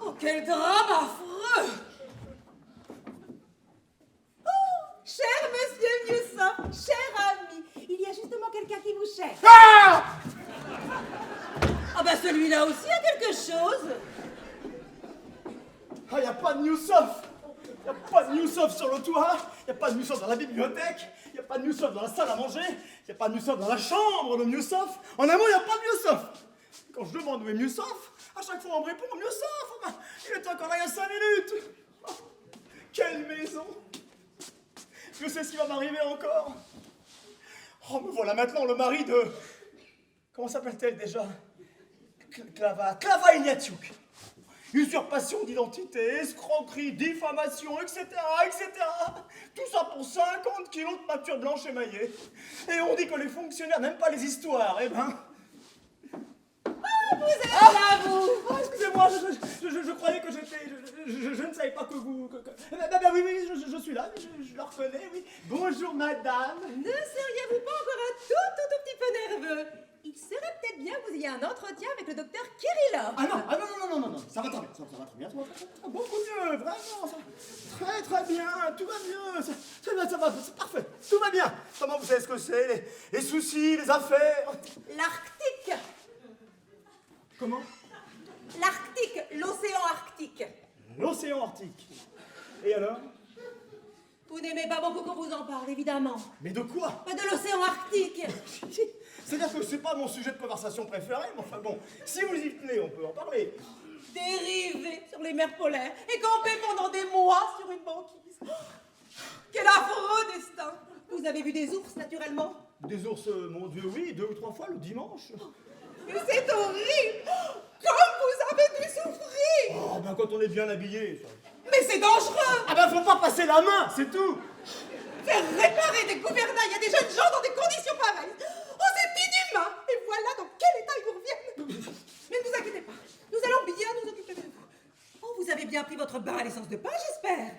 Oh, quel drame affreux! Oh, cher monsieur Newsop, cher ami, il y a justement quelqu'un qui vous cherche. Ah! Ah bah celui-là aussi a quelque chose. Ah, y a pas de Newsoft! Y a pas de Newsoft sur le toit! Y a pas de Newsoft dans la bibliothèque! Y a pas de Newsoft dans la salle à manger! Y a pas de Newsoft dans la chambre de Newsoft! En un mot, y a pas de Newsoft! Quand je demande où est Newsoft, à chaque fois on me répond Newsoft! Oh, bah, il est encore là il y a 5 minutes! Oh, quelle maison! Je sais ce qui va m'arriver encore! Oh, me voilà maintenant le mari de... Comment s'appelle-t-elle déjà? Clava Ignatiuk! Usurpation d'identité, escroquerie, diffamation, etc., etc. Tout ça pour 50 kilos de peinture blanche émaillée. Et on dit que les fonctionnaires n'aiment pas les histoires, eh ben... Vous êtes là, vous. Ah, excusez-moi, je croyais que j'étais... Je ne savais pas que vous... oui, je suis là, je la reconnais, oui. Bonjour, madame. Ne seriez-vous pas encore un tout petit peu nerveux? Il serait peut-être bien que vous ayez un entretien avec le docteur Kirillov. Non, ça va très bien, ça va très bien, beaucoup mieux, vraiment, très bien, tout va mieux, ça va, c'est parfait, tout va bien. Comment vous savez ce que c'est, les soucis, les affaires? L'Arctique. Comment? L'Arctique, l'océan Arctique. L'océan Arctique. Et alors? Vous n'aimez pas beaucoup qu'on vous en parle, évidemment. Mais de quoi? Pas de l'océan Arctique. C'est-à-dire que c'est pas mon sujet de conversation préféré, mais enfin bon, si vous y tenez, on peut en parler. Dérivé sur les mers polaires et campé pendant des mois sur une banquise. Oh, quel affreux destin. Vous avez vu des ours, naturellement? Des ours, mon Dieu, oui, 2 ou 3 fois le dimanche. Mais c'est horrible. Comme vous avez dû souffrir. Oh, ben quand on est bien habillé, ça. Mais c'est dangereux. Ah ben faut pas passer la main, c'est tout. Faire réparer des gouvernails à des jeunes gens dans des conditions pareilles. Oh, c'est inhumain. Et voilà dans quel état ils vous reviennent. Mais ne vous inquiétez pas, nous allons bien nous occuper de vous. Oh, vous avez bien pris votre bain à l'essence de pain, j'espère.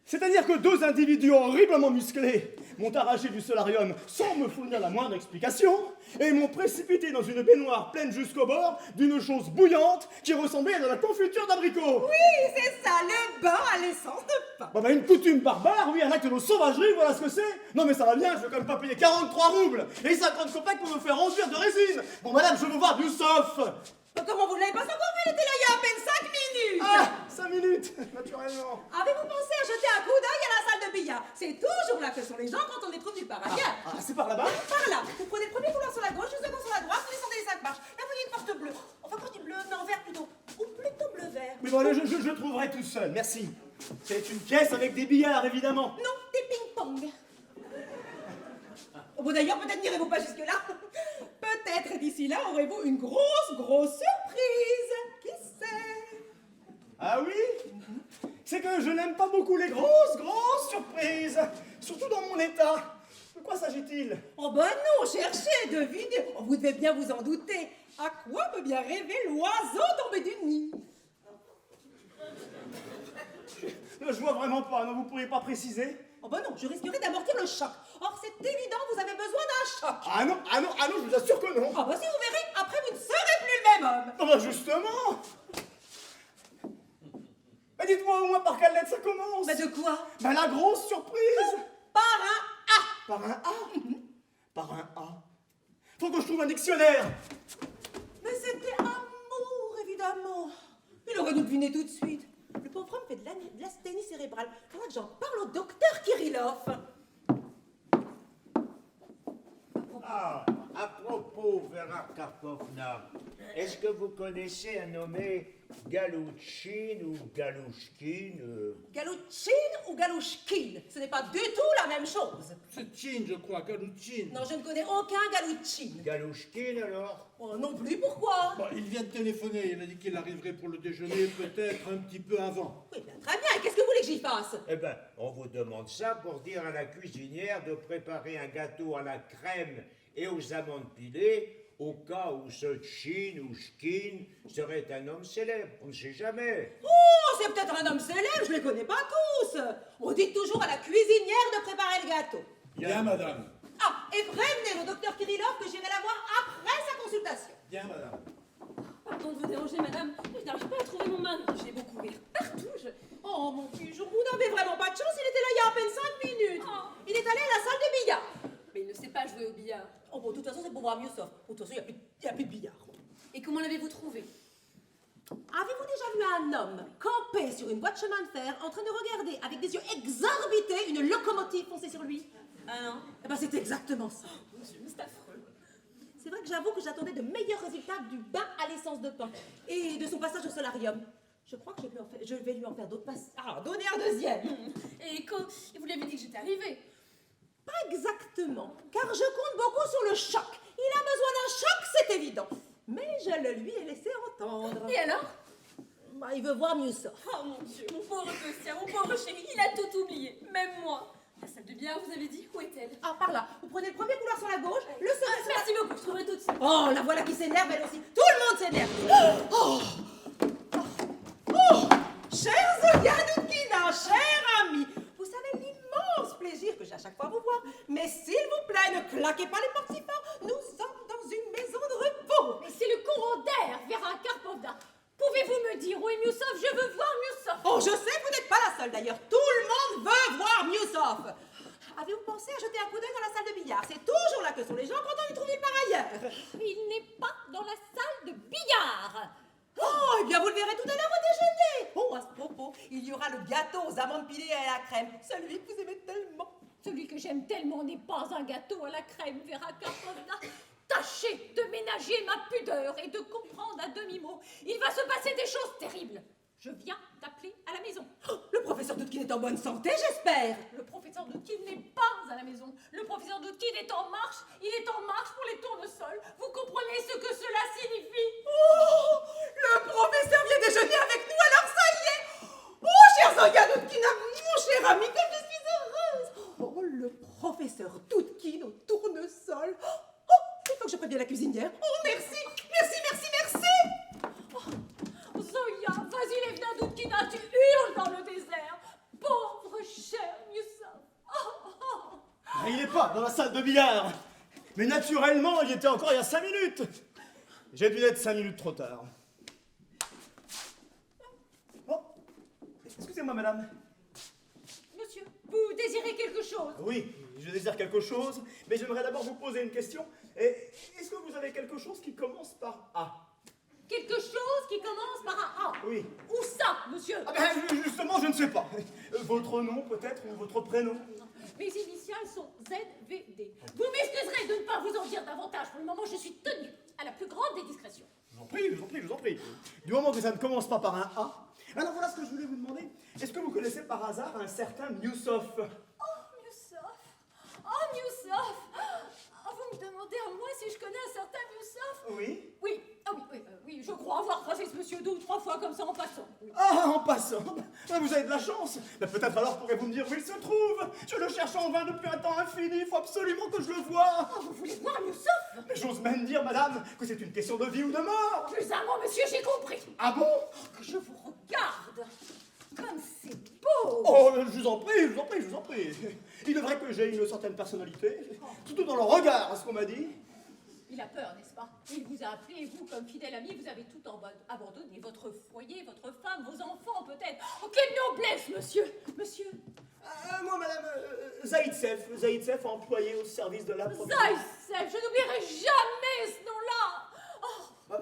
C'est-à-dire que 2 individus horriblement musclés m'ont arraché du solarium sans me fournir la moindre explication et m'ont précipité dans une baignoire pleine jusqu'au bord d'une chose bouillante qui ressemblait à de la confiture d'abricot. Oui, c'est ça, le bain à l'essence de pain. Bah, une coutume barbare, oui, un acte de sauvagerie, voilà ce que c'est. Non mais ça va bien, je vais quand même pas payer 43 roubles et 50 copecs pour me faire enduire de résine. Bon madame, je veux voir Youssof. Comment vous ne l'avez pas encore vu? Elle était là il y a à peine 5 minutes. Ah, 5 minutes, naturellement. Avez-vous pensé à jeter un coup d'œil à la salle de billard? C'est toujours là que sont les gens quand on les trouve nulle part ailleurs. Ah, c'est par là-bas? Par là, vous prenez le premier couloir sur la gauche, le second sur la droite, vous descendez les 5 marches. Là, vous voyez une porte bleue. Enfin, quand je dis bleu, mais en vert plutôt. Ou plutôt bleu-vert. Mais bon, allez, je trouverai tout seul, merci. C'est une pièce avec des billards, évidemment. Non, des ping-pong. Oh, bon, d'ailleurs, peut-être n'irez-vous pas jusque-là. Peut-être d'ici là aurez-vous une grosse surprise. Qui sait? Ah oui? C'est que je n'aime pas beaucoup les grosses surprises, surtout dans mon état. De quoi s'agit-il? Oh ben non, cherchez, devinez. Oh, vous devez bien vous en douter. À quoi peut bien rêver l'oiseau tombé du nid? Je vois vraiment pas, non, vous pourriez pas préciser? Oh ben non, je risquerais d'amortir le choc. Or, c'est évident, vous avez besoin d'un choc. Ah non, je vous assure que non. Oh ben si vous verrez, après vous ne serez plus le même homme. Ah bah justement. Mais dites-moi au moins par quelle lettre ça commence? Mais de quoi? Bah la grosse surprise. Par un A. Par un A? Par un A. Faut que je trouve un dictionnaire. Mais c'était amour, évidemment. Il aurait dû deviner tout de suite. Le pauvre homme fait de l'asthénie cérébrale. Faudra que j'en parle au docteur Kirillov. Ah, à propos, vers Vera Karpovna, est-ce que vous connaissez un nommé Galouchine ou Galouchkine Galouchine ou Galouchkine? Ce n'est pas du tout la même chose. C'est Chin, je crois, Galouchine. Non, je ne connais aucun Galouchine. Galouchkine alors? Oh, non plus, pourquoi? Bah, il vient de téléphoner, il a dit qu'il arriverait pour le déjeuner, peut-être un petit peu avant. Oui, bien, très bien. Qu'est-ce que vous voulez que j'y fasse? Eh ben, on vous demande ça pour dire à la cuisinière de préparer un gâteau à la crème et aux amandes pilées, au cas où ce Chin ou Chkin serait un homme célèbre. On ne sait jamais. Oh, c'est peut-être un homme célèbre, je ne les connais pas tous. On dit toujours à la cuisinière de préparer le gâteau. Bien, madame. Ah, et prévenez le docteur Kirillov que j'irai la voir après sa consultation. Bien, madame. Pardon de vous déranger, madame, mais je n'arrive pas à trouver mon mari. Je l'ai beau courir partout, Oh, mon petit jour, vous n'avez vraiment pas de chance, il était là il y a à peine 5 minutes. Oh. Il est allé à la salle de billard. Mais il ne sait pas jouer au billard. Oh, bon, de toute façon, c'est pour voir mieux sauf. De toute façon, il n'y a plus de billard. Et comment l'avez-vous trouvé? Avez-vous déjà vu un homme campé sur une voie de chemin de fer en train de regarder avec des yeux exorbités une locomotive foncer sur lui? Ah non? Eh ben, c'est exactement ça. Monsieur, c'est affreux. C'est vrai que j'avoue que j'attendais de meilleurs résultats du bain à l'essence de pain et de son passage au solarium. Je crois que je vais lui en faire d'autres passes. Ah, donner un deuxième. Et vous lui avez dit que j'étais arrivée. Pas exactement, car je compte beaucoup sur le choc. Il a besoin d'un choc, c'est évident. Mais je le lui ai laissé entendre. Et alors? Bah, il veut voir mieux ça. Oh mon Dieu, mon pauvre Kostya, mon pauvre chéri, il a tout oublié, même moi. La salle de billard, vous avez dit, où est-elle? Ah, par là. Vous prenez le premier couloir sur la gauche, le second sur la... Merci beaucoup, je trouverai tout de suite. Oh, la voilà qui s'énerve, elle aussi. Tout le monde s'énerve. Oh, chère Zoya Doukina, chère amie, vous savez l'immense plaisir que j'ai à chaque fois à vous voir. Mais s'il vous plaît, ne claquez pas les portes si fort. Nous sommes dans une maison de repos. Mais c'est le courant d'air, Vera Karpovna. Pouvez-vous me dire où est Miusov? Je veux voir Miusov. Oh, je sais, vous n'êtes pas la seule d'ailleurs. Tout le monde veut voir Miusov. Avez-vous pensé à jeter un coup d'œil dans la salle de billard? C'est toujours là que sont les gens quand on y trouve nulle part ailleurs. Il n'est pas dans la salle de billard. Oh, eh bien, vous le verrez tout à l'heure au déjeuner. Oh, à ce propos, il y aura le gâteau aux amandes pilées et à la crème. Celui que vous aimez tellement. Celui que j'aime tellement n'est pas un gâteau à la crème, Vera Karpovna. Tâchez de ménager ma pudeur et de comprendre à demi-mot. Il va se passer des choses terribles. Je viens d'appeler à la maison. Oh, le professeur Doudkin est en bonne santé, j'espère. Le professeur Doudkin n'est pas à la maison. Le professeur Doudkin est en marche. Il est en marche pour les tournesols. Vous comprenez ce que cela signifie? Oh, le professeur vient déjeuner avec nous, alors ça y est. Oh, cher Zoya Doudkina, mon cher ami, comme je suis heureuse. Oh, le professeur Doudkin au tournesol. Oh, il faut que je prévienne la cuisinière. Oh, merci, merci, merci, merci. Zoya, vas-y, Levna Doudkina, tu hurles dans le désert. Pauvre cher Miusov. Ah, il n'est pas dans la salle de billard. Mais naturellement, il était encore il y a 5 minutes. J'ai dû être 5 minutes trop tard. Oh, excusez-moi, madame. Monsieur, vous désirez quelque chose? Oui, je désire quelque chose, mais j'aimerais d'abord vous poser une question. Est-ce que vous avez quelque chose qui commence par A? Quelque chose qui commence par un A. Oui. Où ça, monsieur? Ah ben, justement, je ne sais pas. Votre nom, peut-être, ou votre prénom? Mes initiales sont ZVD. Vous m'excuserez de ne pas vous en dire davantage. Pour le moment, je suis tenue à la plus grande des discrétions. Je vous en prie, je vous en prie, je vous en prie. Du moment que ça ne commence pas par un A, alors voilà ce que je voulais vous demander. Est-ce que vous connaissez par hasard un certain Miusov? Oh, Miusov. Oh, Miusov. Oh, vous me demandez à moi si je connais un certain Miusov? Oui. Oui. Ah oui, oui, je crois avoir croisé ce monsieur 2 ou 3 fois comme ça en passant. Oui. Ah, en passant. Ah, vous avez de la chance. Mais peut-être alors pourrez-vous me dire où il se trouve. Je le cherche en vain depuis un temps infini. Il faut absolument que je le voie. Oh, vous voulez voir Miusov? Mais j'ose même dire, madame, que c'est une question de vie ou de mort. Plus un mot, monsieur, j'ai compris. Ah bon? Que je vous regarde. Comme c'est beau. Oh, je vous en prie, je vous en prie, je vous en prie. Il est vrai que j'ai une certaine personnalité, surtout dans le regard, à ce qu'on m'a dit. Il a peur, n'est-ce pas? Il vous a appelé et vous, comme fidèle ami, vous avez tout abandonné. Votre foyer, votre femme, vos enfants, peut-être. Oh, quelle noblesse, monsieur! Monsieur? Moi, madame Zaïtsev, employé au service de la province. Zaïtsev, je n'oublierai jamais ce nom-là! Oh,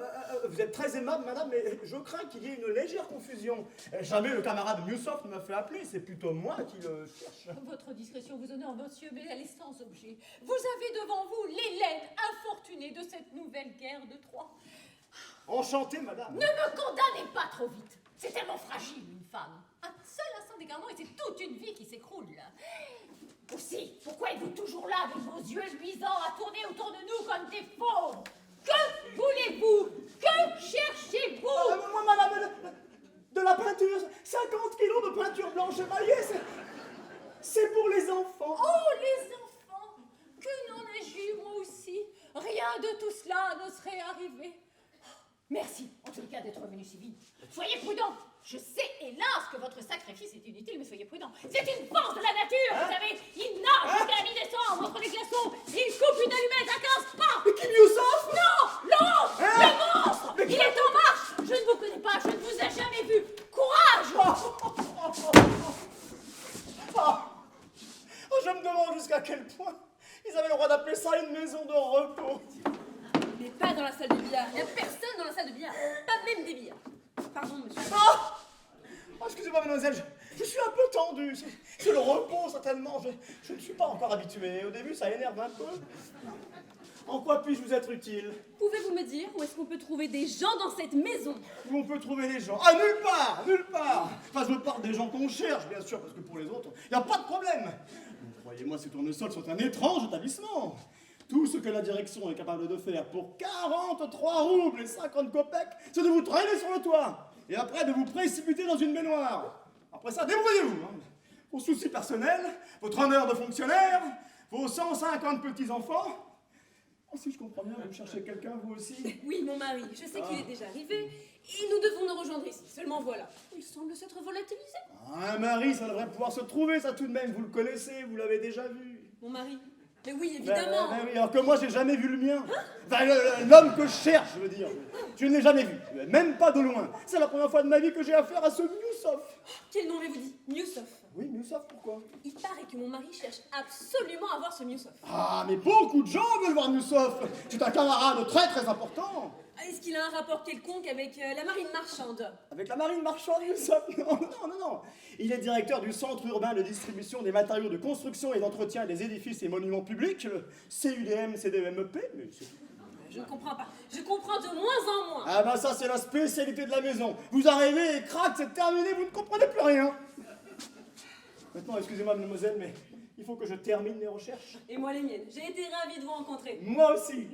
Vous êtes très aimable, madame, mais je crains qu'il y ait une légère confusion. Jamais le camarade Miusov ne m'a fait appeler, c'est plutôt moi qui le cherche. votre discrétion vous honore, monsieur, mais elle est sans objet. Vous avez devant vous l'Hélène infortunée de cette nouvelle. belle guerre de Troie. Enchanté, madame. Ne me condamnez pas trop vite. C'est tellement fragile, une femme. Un seul instant d'égarement et c'est toute une vie qui s'écroule. Aussi, pourquoi êtes-vous toujours là avec vos yeux luisants à tourner autour de nous comme des fauves? Que voulez-vous? Que cherchez-vous? Moi, madame, de la peinture, 50 kilos de peinture blanche émaillée, c'est pour les enfants. Oh, les enfants! Que n'en ai-je eu, moi aussi? Rien de tout cela ne serait arrivé. Merci, en tout cas, d'être venu si vite. Soyez prudents. Je sais, hélas, que votre sacrifice est inutile, mais soyez prudents. C'est une force de la nature, vous savez. Il nage jusqu'à la mi-décembre entre les glaçons. Il coupe une allumette à 15 pas. Mais qui mieux sauf? Non, l'autre, le monstre. Il est en marche. Je ne vous connais pas, je ne vous ai jamais vu. Courage. Oh, je me demande jusqu'à quel point ils avaient le droit d'appeler ça une maison de repos. Mais pas dans la salle de billard. Il n'y a personne dans la salle de billard. Pas même des billards. Pardon, monsieur. Oh, excusez-moi, mademoiselle, je suis un peu tendu. C'est le repos, certainement. Je ne suis pas encore habitué. Au début, ça énerve un peu. En quoi puis-je vous être utile? Pouvez-vous me dire où est-ce qu'on peut trouver des gens dans cette maison? Où on peut trouver les gens? Ah, nulle part, nulle part. Enfin, je parle des gens qu'on cherche, bien sûr, parce que pour les autres, il n'y a pas de problème. Croyez-moi, ces tournesols sont un étrange établissement. Tout ce que la direction est capable de faire pour 43 roubles et 50 kopecks, c'est de vous traîner sur le toit et après de vous précipiter dans une baignoire. Après ça, débrouillez-vous. Hein. Vos soucis personnels, votre honneur de fonctionnaire, vos 150 petits-enfants. Oh, si je comprends bien, vous cherchez quelqu'un, vous aussi? Oui, mon mari. Je sais qu'il est déjà arrivé et nous devons nous rejoindre ici. Seulement voilà, il semble s'être volatilisé. Un mari, ça devrait pouvoir se trouver, ça tout de même. Vous le connaissez, vous l'avez déjà vu. Mon mari? Mais oui, évidemment. Ben oui, alors que moi, j'ai jamais vu le mien. Enfin, l'homme que je cherche, je veux dire. Je ne l'ai jamais vu, même pas de loin. C'est la première fois de ma vie que j'ai affaire à ce Newsoff. Quel nom avez-vous dit? Newsoff. Oui, Newsoff, pourquoi? Il paraît que mon mari cherche absolument à voir ce Newsoff. Ah, mais beaucoup de gens veulent voir Newsoff. C'est un camarade très très important. Est-ce qu'il a un rapport quelconque avec la marine marchande? Avec la marine marchande, Newsoff? Non. Il est directeur du Centre urbain de distribution des matériaux de construction et d'entretien des édifices et monuments publics, le CUDM-CDEMEP, mais c'est tout. Je ne comprends pas. Je comprends de moins en moins. Ah bah ça, c'est la spécialité de la maison. Vous arrivez et crac, c'est terminé, vous ne comprenez plus rien. Maintenant, excusez-moi, mademoiselle, mais il faut que je termine mes recherches. Et moi les miennes. J'ai été ravie de vous rencontrer. Moi aussi.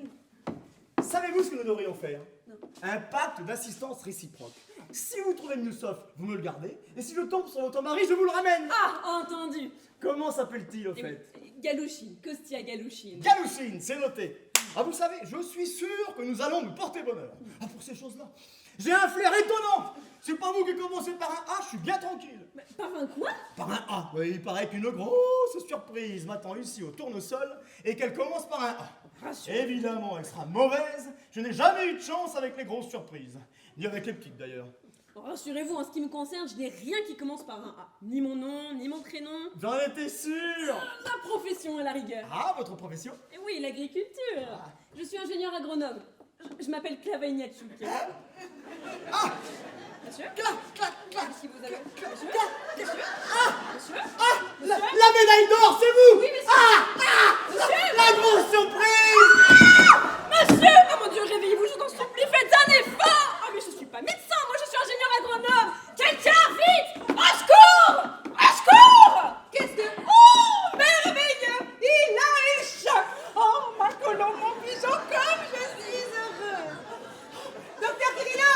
Savez-vous ce que nous devrions faire? Non. Un pacte d'assistance réciproque. Si vous trouvez Newsoff, vous me le gardez, et si je tombe sur votre mari, je vous le ramène. Ah, entendu. Comment s'appelle-t-il, au fait? Galouchine, Kostia Galouchine. Galouchine, c'est noté. Ah, vous savez, je suis sûr que nous allons nous porter bonheur. Ah, pour ces choses-là. J'ai un flair étonnant. C'est pas vous qui commencez par un A, je suis bien tranquille. Mais par un quoi? Par un A. Oui, il paraît qu'une grosse surprise m'attend ici au tournesol et qu'elle commence par un A. Évidemment, elle sera mauvaise. Je n'ai jamais eu de chance avec les grosses surprises. Ni avec les petites d'ailleurs. Bon, rassurez-vous, en ce qui me concerne, je n'ai rien qui commence par un A. Ni mon nom, ni mon prénom. J'en étais sûr. La profession à la rigueur. Ah, votre profession? Et oui, l'agriculture. Je suis ingénieur agronome. Je m'appelle Klava Ignatchouk. Ah! Monsieur? Clac! Si vous avez... Monsieur? Monsieur? La médaille d'or, c'est vous! Oui, monsieur! Monsieur! La grosse surprise! Monsieur! Oh mon Dieu, réveillez-vous, je t'en supplie, faites un effort! Oh mais je suis pas médecin, moi je suis ingénieur agronome! Quelqu'un, vite! Au secours! Au secours! Qu'est-ce que... Oh, merveilleux! Il a échappé! Oh, ma colombe, mon pigeon, comme je suis heureuse! Docteur Kirillov!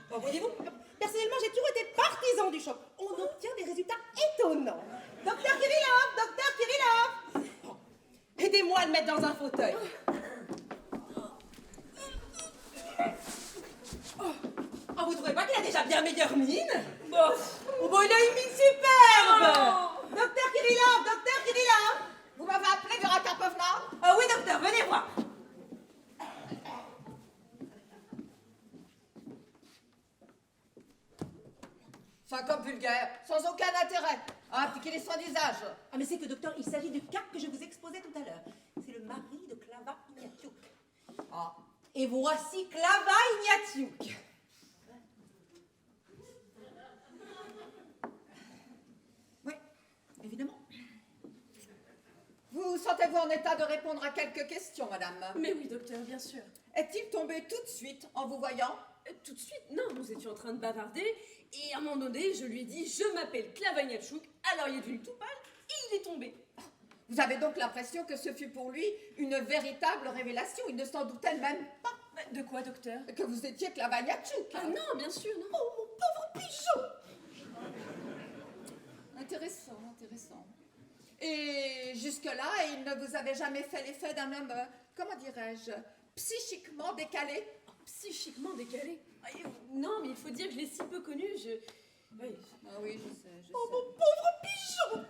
Bon, voyez-vous, personnellement, j'ai toujours été partisan du choc. On obtient des résultats étonnants. Docteur Kirillov! Bon, aidez-moi à le mettre dans un fauteuil. Oh, vous trouvez pas qu'il a déjà bien meilleure mine? Oh, bon, il a une mine superbe! Docteur Kirillov! Vous m'avez appelé Vera Karpovna? Ah oui, docteur, venez voir. C'est un comme vulgaire, sans aucun intérêt, à appliquer les soins d'usage. Ah, mais c'est que, docteur, il s'agit du cas que je vous exposais tout à l'heure. C'est le mari de Klava Ignatchouk. Ah, et voici Klava Ignatchouk. Oui, évidemment. Vous Vous sentez-vous en état de répondre à quelques questions, madame? Mais oui, docteur, bien sûr. Est-il tombé tout de suite en vous voyant? Tout de suite, non, nous étions en train de bavarder, et à un moment donné, je lui ai dit « Je m'appelle Clavagnachouk », alors il est devenu tout pâle, et il est tombé. Vous avez donc l'impression que ce fut pour lui une véritable révélation. Il ne s'en doutait même pas De quoi, docteur? que vous étiez Clavagnachouk. Ah non, bien sûr, non. Oh, mon pauvre pigeon! Intéressant, intéressant. Et jusque-là, il ne vous avait jamais fait l'effet d'un homme, comment dirais-je, psychiquement décalé? Psychiquement décalé. Non, mais il faut dire que je l'ai si peu connu, Oui. Ah oui, je sais, je Oh, sais. mon pauvre pigeon!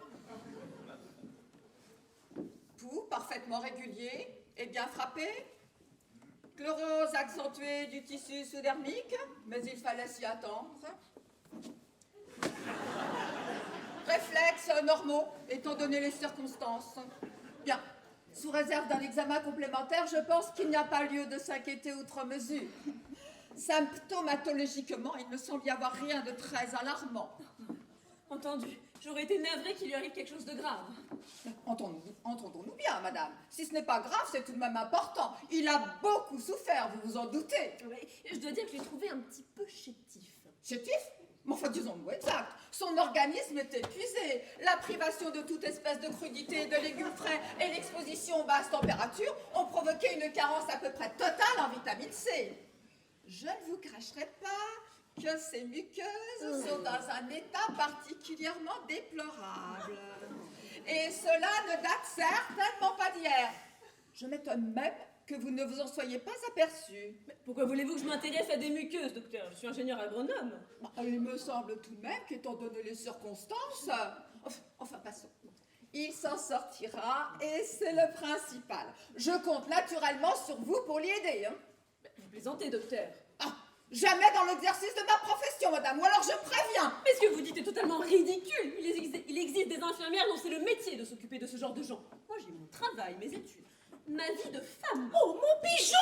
Pouls parfaitement régulier et bien frappé. Chlorose accentuée du tissu sous-dermique, mais il fallait s'y attendre. Réflexes normaux, étant donné les circonstances. Bien. Sous réserve d'un examen complémentaire, je pense qu'il n'y a pas lieu de s'inquiéter outre mesure. Symptomatologiquement, il ne semble y avoir rien de très alarmant. Entendu. J'aurais été navrée qu'il lui arrive quelque chose de grave. Entendons-nous bien, madame. Si ce n'est pas grave, c'est tout de même important. Il a beaucoup souffert, vous vous en doutez. Ouais, je dois dire que je l'ai trouvé un petit peu chétif. Chétif? Mais enfin, disons-nous exact. Son organisme est épuisé. La privation de toute espèce de crudité, de légumes frais et l'exposition aux basses températures ont provoqué une carence à peu près totale en vitamine C. Je ne vous cacherai pas que ces muqueuses sont dans un état particulièrement déplorable. Et cela ne date certainement pas d'hier. Je m'étonne même que vous ne vous en soyez pas aperçu. Mais pourquoi voulez-vous que je m'intéresse à des muqueuses, docteur? Je suis ingénieur agronome. Il me semble tout de même qu'étant donné les circonstances... Enfin, passons. Il s'en sortira et c'est le principal. Je compte naturellement sur vous pour l'y aider. Hein. Vous plaisantez, docteur. Ah, jamais dans l'exercice de ma profession, madame, ou alors je préviens. Mais ce que vous dites est totalement ridicule. Il existe des infirmières dont c'est le métier de s'occuper de ce genre de gens. Moi, j'ai mon travail, mes études, ma vie de femme. Oh, mon pigeon,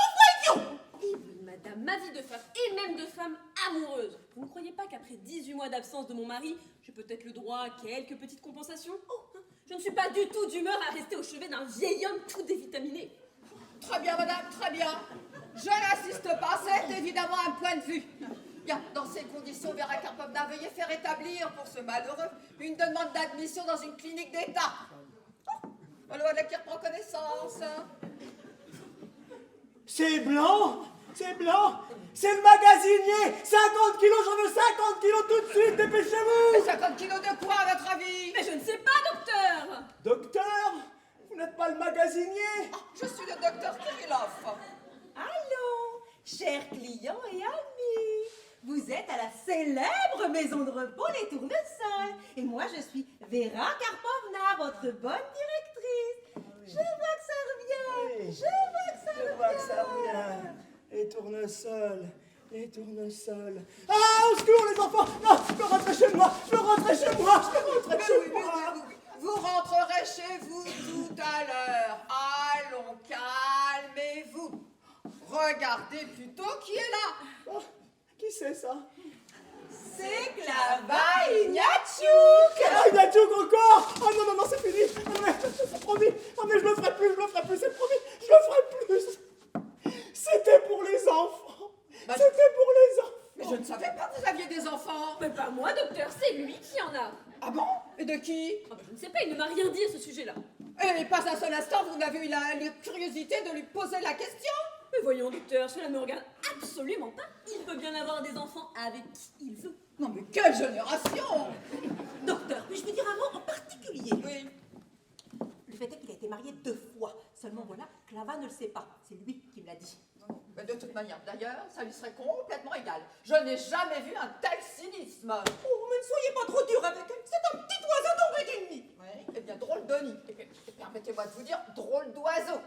voyons! Et oui, madame, ma vie de femme, et même de femme amoureuse. Vous ne croyez pas qu'après 18 mois d'absence de mon mari, j'ai peut-être le droit à quelques petites compensations? Oh, je ne suis pas du tout d'humeur à rester au chevet d'un vieil homme tout dévitaminé. Très bien, madame, très bien. Je n'insiste pas, c'est évidemment un point de vue. Bien, dans ces conditions, Vera Karpovna, veuillez faire établir pour ce malheureux une demande d'admission dans une clinique d'État. Oh, la loi qui reprend connaissance. C'est blanc, c'est blanc, c'est le magasinier. 50 kilos, j'en veux 50 kilos tout de suite, dépêchez-vous. Mais 50 kilos de quoi, à votre avis? Mais je ne sais pas, docteur. Docteur, vous n'êtes pas le magasinier? Je suis le docteur Kirillov. Allô, chers clients et amis, vous êtes à la célèbre maison de repos Les Tournesols et moi je suis Vera Karpovna, votre bonne directrice. Je vois que ça revient, Je vois que ça revient. Les tournesols, les tournesols. Ah, au secours les enfants. Non, je peux rentrer chez moi, je peux rentrer chez moi, je peux rentrer chez moi. Vous rentrerez chez vous tout à l'heure. Allons, calmez-vous. Regardez plutôt qui est là. Oh, qui c'est ça? C'est Klava Ignatchouk. Ah, il y a tout encore. Oh non, non, non, c'est fini. Ah, mais, c'est promis. Ah, mais je le ferai plus, c'est promis. Je le ferai plus. C'était pour les enfants. C'était pour les enfants. Mais je ne savais pas que vous aviez des enfants. Mais pas moi, docteur, c'est lui qui en a. Ah bon? Et de qui? Ah bah, je ne sais pas, il ne m'a rien dit à ce sujet-là. Et pas un seul instant, vous n'avez eu la curiosité de lui poser la question? Mais voyons, docteur, cela ne me regarde absolument pas. Il peut bien avoir des enfants avec qui il veut. Non mais quelle génération! Docteur, puis-je vous dire un mot en particulier? Oui. Le fait est qu'il a été marié 2 fois. Seulement voilà, Klava ne le sait pas. C'est lui qui me l'a dit. Mais de toute manière, d'ailleurs, ça lui serait complètement égal. Je n'ai jamais vu un tel cynisme. Oh, mais ne soyez pas trop dur avec elle. C'est un petit oiseau tombé d'une nuit. Oui, eh bien, drôle de nid. Et permettez-moi de vous dire, drôle d'oiseau.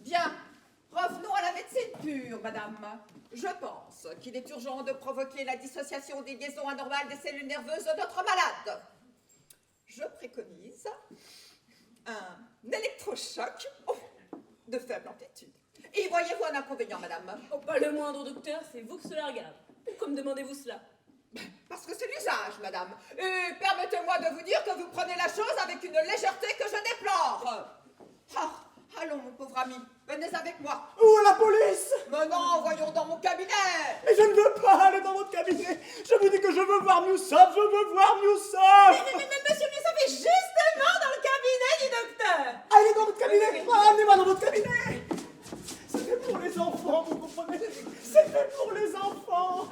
Bien, revenons à la médecine pure, madame. Je pense qu'il est urgent de provoquer la dissociation des liaisons anormales des cellules nerveuses de notre malade. Je préconise un électrochoc de faible amplitude. Et voyez-vous un inconvénient, madame? Oh, pas le moindre, docteur, c'est vous que cela regarde. Pourquoi me demandez-vous cela? Parce que c'est l'usage, madame. Et permettez-moi de vous dire que vous prenez la chose avec une légèreté que je déplore. Ah, allons, mon pauvre ami, venez avec moi. Où est la police? Mais non, voyons dans mon cabinet. Mais je ne veux pas aller dans votre cabinet. Je vous dis que je veux voir Miusov, je veux voir Miusov. Mais monsieur Mussoff est justement dans le cabinet du docteur. Ah, il est dans votre cabinet. Ah, amenez-moi dans votre cabinet. C'est fait pour les enfants, vous comprenez? C'est fait pour les enfants.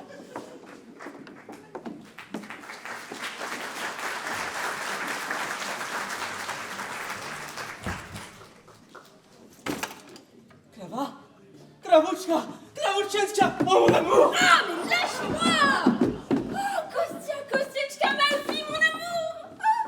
Klava, Kravouchka, Kravouchenska, oh mon amour. Ah, mais lâche-moi! Oh, Kostya, Kostienchka, ma vie, mon amour! Ah.